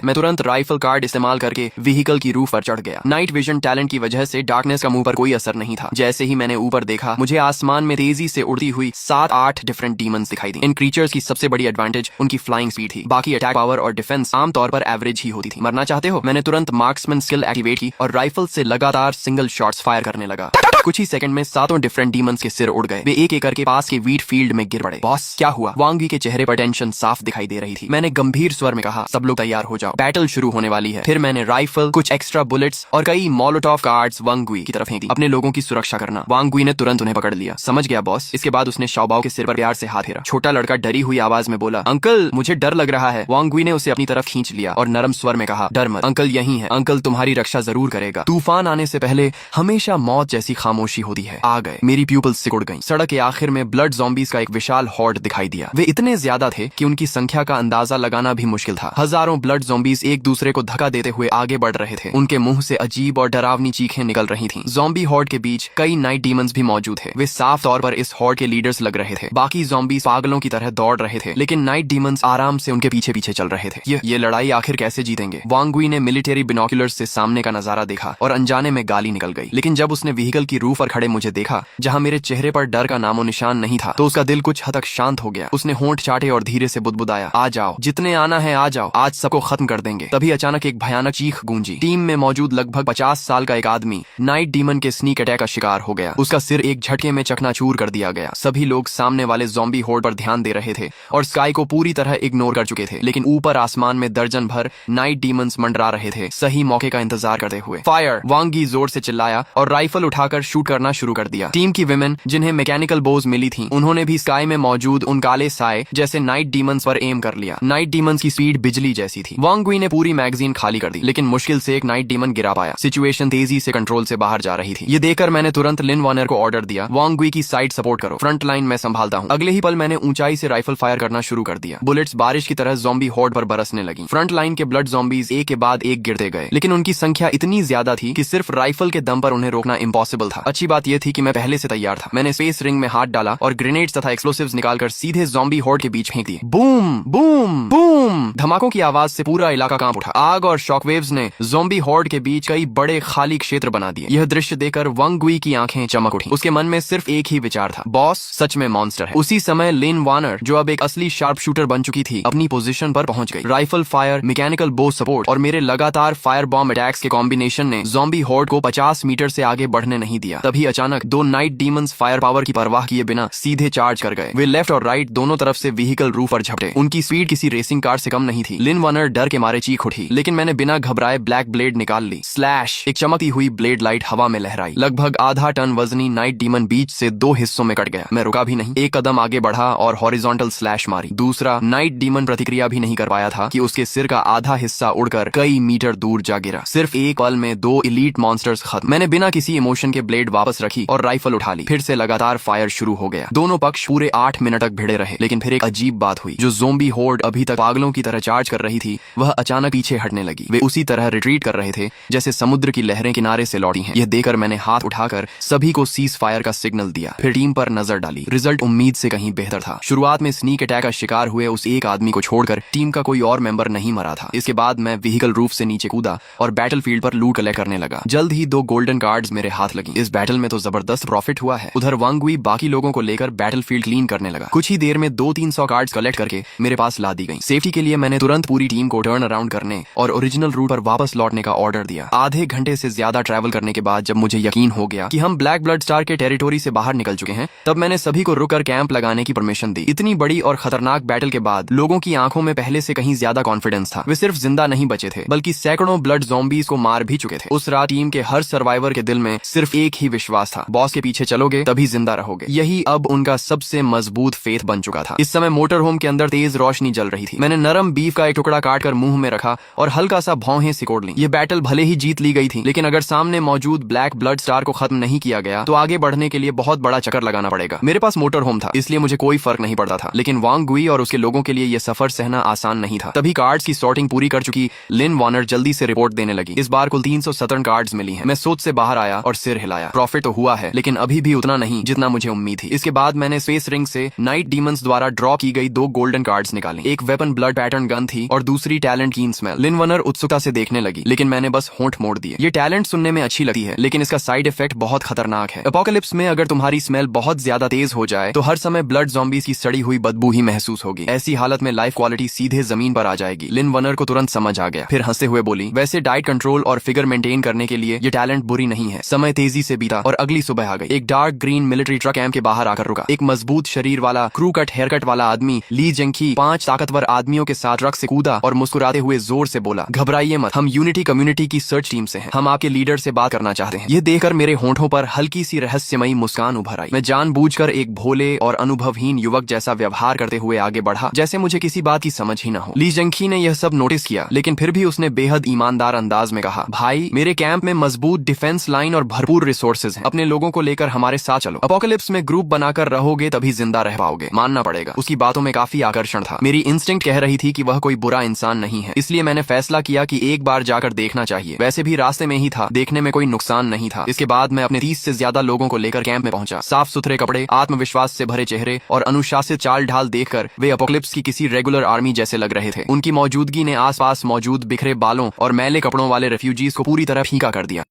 मैं तुरंत राइफल कार्ड इस्तेमाल करके व्हीकल की रूफ पर चढ़ गया। नाइट विजन टैलेंट की वजह से डार्कनेस का मुंह पर कोई असर नहीं था। जैसे ही मैंने ऊपर देखा, मुझे आसमान में तेजी से उड़ती हुई 7-8 डिफरेंट डीमंस दिखाई दी। इन क्रीचर्स की सबसे बड़ी एडवांटेज उनकी फ्लाइंग स्पीड थी। बाकी अटैक पावर और डिफेंस आमतौर पर एवरेज ही होती थी। मरना चाहते हो? मैंने तुरंत मार्क्समैन स्किल एक्टिवेट की और राइफल से लगातार सिंगल शॉट्स फायर करने लगा। कुछ ही सेकंड में 7 डिफरेंट डीमंस के सिर उड़ गए। वे एक एक करके पास के वीट फील्ड में गिर पड़े। बॉस, क्या हुआ? वांग वी के चेहरे पर टेंशन साफ दिखाई दे रही थी। मैंने गंभीर स्वर में कहा, सब लोग तैयार हो जाओ, बैटल शुरू होने वाली है। फिर मैंने राइफल, कुछ एक्स्ट्रा बुलेट्स और कई मोलोटॉव कार्ड्स वांग वी की तरफ फेंक दी। अपने लोगों की सुरक्षा करना। वांग वी ने तुरंत उन्हें पकड़ लिया। समझ गया बॉस। इसके बाद उसने शाओबाओ के सिर पर प्यार से हाथ फेरा। छोटा लड़का डरी हुई आवाज में बोला, अंकल मुझे डर लग रहा है। वांग वी ने उसे अपनी तरफ खींच लिया और नरम स्वर में कहा, डर मत, अंकल यहीं है। अंकल तुम्हारी रक्षा जरूर करेगा। तूफान आने से पहले हमेशा मौत जैसी खामोशी होती है। आ गए। मेरी प्यूपल्स सिकुड़ गईं। सड़क के आखिर में ब्लड ज़ॉम्बीज का एक विशाल हॉर्ड दिखाई दिया। वे इतने ज्यादा थे कि उनकी संख्या का अंदाजा लगाना भी मुश्किल था। हजारों ब्लड ज़ॉम्बीज एक दूसरे को धक्का देते हुए आगे बढ़ रहे थे। उनके मुंह से अजीब और डरावनी चीखें निकल रही थीं। ज़ॉम्बी हॉर्ड के बीच कई नाइट डीमंस भी मौजूद थे। वे साफ तौर पर इस हॉर्ड के लीडर्स लग रहे थे। बाकी ज़ॉम्बीज पागलों की तरह दौड़ रहे थे, लेकिन नाइट डीमंस आराम से उनके पीछे पीछे चल रहे थे। ये लड़ाई आखिर कैसे जीतेंगे? वांग वी ने मिलिट्री बिनोकुलर्स से सामने का नजारा देखा और अनजाने में गाली निकल गई। लेकिन जब उसने व्हीकल की रूफ पर खड़े मुझे देखा, जहां मेरे चेहरे पर डर का नामो निशान नहीं था, तो उसका दिल कुछ हद तक शांत हो गया। उसने होंठ चाटे और धीरे से बुदबुदाया, आ जाओ, जितने आना है आ जाओ, आज सबको खत्म कर देंगे। तभी अचानक एक भयानक चीख गूंजी। टीम में मौजूद लगभग 50 साल का एक आदमी नाइट डीमन के स्नीक अटैक का शिकार हो गया। उसका सिर एक झटके में चकनाचूर कर दिया गया। सभी लोग सामने वाले ज़ॉम्बी होर्ड पर ध्यान दे रहे थे और स्काई को पूरी तरह इग्नोर कर चुके थे। लेकिन ऊपर आसमान में दर्जन भर नाइट डीमंस मंडरा रहे थे, सही मौके का इंतजार करते हुए। फायर! वांगी जोर से चिल्लाया और राइफल उठाकर शूट करना शुरू कर दिया। टीम की विमेन, जिन्हें मैकेनिकल बोज मिली थी, उन्होंने भी स्काई में मौजूद उन काले साए जैसे नाइट डीमंस पर एम कर लिया। नाइट डीमंस की स्पीड बिजली जैसी थी। वांग वी ने पूरी मैगजीन खाली कर दी, लेकिन मुश्किल से एक नाइट डीमन गिरा पाया। सिचुएशन तेजी से कंट्रोल से बाहर जा रही थी। ये देखकर मैंने तुरंत लिन वार्नर को ऑर्डर दिया, वांग वी की साइड सपोर्ट करो, फ्रंट लाइन मैं संभालता हूँ। अगले ही पल मैंने ऊंचाई से राइफल फायर करना शुरू कर दिया। बुलेट्स बारिश की तरह ज़ॉम्बी हॉर्ड पर बरसने लगी। फ्रंट लाइन के ब्लड ज़ॉम्बीज एक के बाद एक गिरते गए, लेकिन उनकी संख्या इतनी ज्यादा थी कि सिर्फ राइफल के दम पर उन्हें रोकना इम्पॉसिबल था। अच्छी बात यह थी कि मैं पहले से तैयार था। मैंने स्पेस रिंग में हाथ डाला और ग्रेनेड्स तथा एक्सप्लोसिव्स निकालकर सीधे ज़ॉम्बी हॉर्ड के बीच फेंक दिए। Boom boom boom! धमाकों की आवाज से पूरा इलाका कांप उठा। आग और शॉकवेव्स ने ज़ॉम्बी हॉर्ड के बीच कई बड़े खाली क्षेत्र बना दिए। यह दृश्य देखकर वांग वी की आंखें चमक उठी। उसके मन में सिर्फ एक ही विचार था, बॉस सच में मॉन्स्टर है। उसी समय लिन वार्नर, जो अब एक असली शार्प शूटर बन चुकी थी, अपनी पोजीशन पर पहुंच गई। राइफल फायर, मैकेनिकल बो सपोर्ट और मेरे लगातार फायर बॉम्ब अटैक्स के कॉम्बिनेशन ने ज़ॉम्बी हॉर्ड को 50 मीटर से आगे बढ़ने नहीं दिया। तभी अचानक 2 नाइट डीमंस फायर पावर की परवाह किए बिना सीधे चार्ज कर गए। वे लेफ्ट और राइट दोनों तरफ से व्हीकल रूफ पर झपटे। उनकी स्पीड किसी रेसिंग कार से कम नहीं थी। लिन वार्नर डर के मारे चीख उठी, लेकिन मैंने बिना घबराए ब्लैक ब्लेड निकाल ली। स्लैश! एक चमकती हुई ब्लेड लाइट हवा में लहराई। लगभग आधा टन वजनी नाइट डीमन बीच से 2 हिस्सों में कट गया। मैं रुका भी नहीं, एक कदम आगे बढ़ा और हॉरिजॉन्टल स्लैश मारी। दूसरा नाइट डीमन प्रतिक्रिया भी नहीं कर पाया था कि उसके सिर का आधा हिस्सा उड़कर कई मीटर दूर जा गिरा। सिर्फ एक पल में 2 इलीट मॉन्स्टर्स खत्म। मैंने बिना किसी इमोशन के ब्लेड वापस रखी और राइफल उठा ली। फिर से लगातार फायर शुरू हो गया। दोनों पक्ष पूरे 8 मिनट तक भिड़े रहे, लेकिन फिर एक अजीब बात हुई। जो ज़ॉम्बी हॉर्ड अभी तक पागलों की तरह चार्ज कर रही थी, वह अचानक पीछे हटने लगी। वे उसी तरह रिट्रीट कर रहे थे जैसे समुद्र की लहरें किनारे से लौटी हैं। यह देखकर मैंने हाथ उठाकर सभी को सीज फायर का सिग्नल दिया, फिर टीम पर नजर डाली। रिजल्ट उम्मीद से कहीं बेहतर था। शुरुआत में स्नीक अटैक का शिकार हुए उस एक आदमी को छोड़कर टीम का कोई और मेंबर नहीं मरा था। इसके बाद मैं व्हीकल रूफ से नीचे कूदा और बैटलफील्ड पर लूट कलेक्ट करने लगा। जल्द ही 2 गोल्डन कार्ड्स मेरे हाथ लगी। इस बैटल में तो जबरदस्त प्रॉफिट हुआ है। उधर वांग वी बाकी लोगों को लेकर बैटलफील्ड क्लीन करने लगा। कुछ ही देर में 200-300 कार्ड्स कलेक्ट करके मेरे पास ला दी गई। सेफ्टी के लिए मैंने तुरंत पूरी टीम को टर्न अराउंड करने और ओरिजिनल रूट पर वापस लौटने का ऑर्डर दिया। आधे घंटे से ज्यादा ट्रैवल करने के बाद जब मुझे यकीन हो गया कि हम ब्लैक ब्लड स्टार के टेरिटोरी से बाहर निकल चुके हैं, तब मैंने सभी को रुककर कैंप लगाने की परमिशन दी। इतनी बड़ी और खतरनाक बैटल के बाद लोगों की आंखों में पहले से कहीं ज्यादा कॉन्फिडेंस था। वे सिर्फ जिंदा नहीं बचे थे, बल्कि सैकड़ों ब्लड ज़ॉम्बीज को मार भी चुके थे। उस रात टीम के हर सर्वाइवर के दिल में सिर्फ एक ही विश्वास था, बॉस के पीछे चलोगे तभी जिंदा रहोगे। यही अब उनका सबसे मजबूत फेथ बन चुका था। इस समय मोटर होम के अंदर तेज रोशनी जल रही थी। मैंने नरम बीफ का एक टुकड़ा काटकर मुंह में रखा और हल्का सा भौहें सिकोड़ ली। ये बैटल भले ही जीत ली गई थी, लेकिन अगर सामने मौजूद ब्लैक ब्लड स्टार को खत्म नहीं किया गया तो आगे बढ़ने के लिए बहुत बड़ा चक्कर लगाना पड़ेगा। मेरे पास मोटर होम था, इसलिए मुझे कोई फर्क नहीं पड़ता था, लेकिन वांग वी और उसके लोगों के लिए यह सफर सहना आसान नहीं था। तभी कार्ड्स की सॉर्टिंग पूरी कर चुकी लिन वार्नर जल्दी से रिपोर्ट देने लगी। इस बार कुल 317 कार्ड्स मिली हैं। मैं सोच से बाहर आया और सिर हिलाया। आया। प्रॉफिट तो हुआ है, लेकिन अभी भी उतना नहीं जितना मुझे उम्मीद थी। इसके बाद मैंने स्पेस रिंग से नाइट डीमंस द्वारा ड्रॉ की गई 2 गोल्डन कार्ड्स निकाली। एक वेपन ब्लड पैटर्न गन थी और दूसरी टैलेंट कीन स्मेल। लिनवनर उत्सुकता से देखने लगी, लेकिन मैंने बस होंठ मोड़ दिए। ये टैलेंट सुनने में अच्छी लगती है, लेकिन इसका साइड इफेक्ट बहुत खतरनाक है। एपोकलिप्स में अगर तुम्हारी स्मेल बहुत ज्यादा तेज हो जाए तो हर समय ब्लड ज़ॉम्बीज़ की सड़ी हुई बदबू ही महसूस होगी। ऐसी हालत में लाइफ क्वालिटी सीधे जमीन पर आ जाएगी। लिनवनर को तुरंत समझ आ गया, फिर हंसते हुए बोली, वैसे डाइट कंट्रोल और फिगर मेंटेन करने के लिए ये टैलेंट बुरी नहीं है। समय तेजी से बीता और अगली सुबह आ गई। एक dark green military truck camp के बाहर आकर रुका। एक मजबूत शरीर वाला क्रू कट हेयर कट वाला आदमी ली जेंकी 5 ताकतवर आदमियों के साथ ट्रक से कूदा और मुस्कुराते हुए जोर से बोला, घबराइए मत, हम यूनिटी कम्युनिटी की सर्च टीम से हैं। हम आपके लीडर से बात करना चाहते हैं। ये देखकर मेरे होंठों पर हल्की सी रहस्यमयी मुस्कान उभर आई। मैं जानबूझकर एक भोले और अनुभवहीन युवक जैसा व्यवहार करते हुए आगे बढ़ा, जैसे मुझे किसी बात की समझ ही न हो। ली जेंकी ने यह सब नोटिस किया, लेकिन फिर भी उसने बेहद ईमानदार अंदाज में कहा, भाई, मेरे कैंप में मजबूत डिफेंस लाइन और भरपूर रिसोर्सेज हैं। अपने लोगों को लेकर हमारे साथ चलो। एपोकलिप्स में ग्रुप बनाकर रहोगे तभी जिंदा रह पाओगे, मानना पड़ेगा। उसकी बातों में काफी आकर्षण था। मेरी इंस्टिंक्ट कह रही थी कि वह कोई बुरा इंसान नहीं है, इसलिए मैंने फैसला किया कि एक बार जाकर देखना चाहिए। वैसे भी रास्ते में ही था, देखने में कोई नुकसान नहीं था। इसके बाद मैं अपने 30 से ज्यादा लोगों को लेकर कैंप में पहुंचा। साफ सुथरे कपड़े, आत्मविश्वास से भरे चेहरे और अनुशासित चाल ढाल देखकर वे एपोकलिप्स की किसी रेगुलर आर्मी जैसे लग रहे थे। उनकी मौजूदगी ने आसपास मौजूद बिखरे बालों और मैले कपड़ों वाले रेफ्यूजीज को पूरी तरह फीका कर दिया।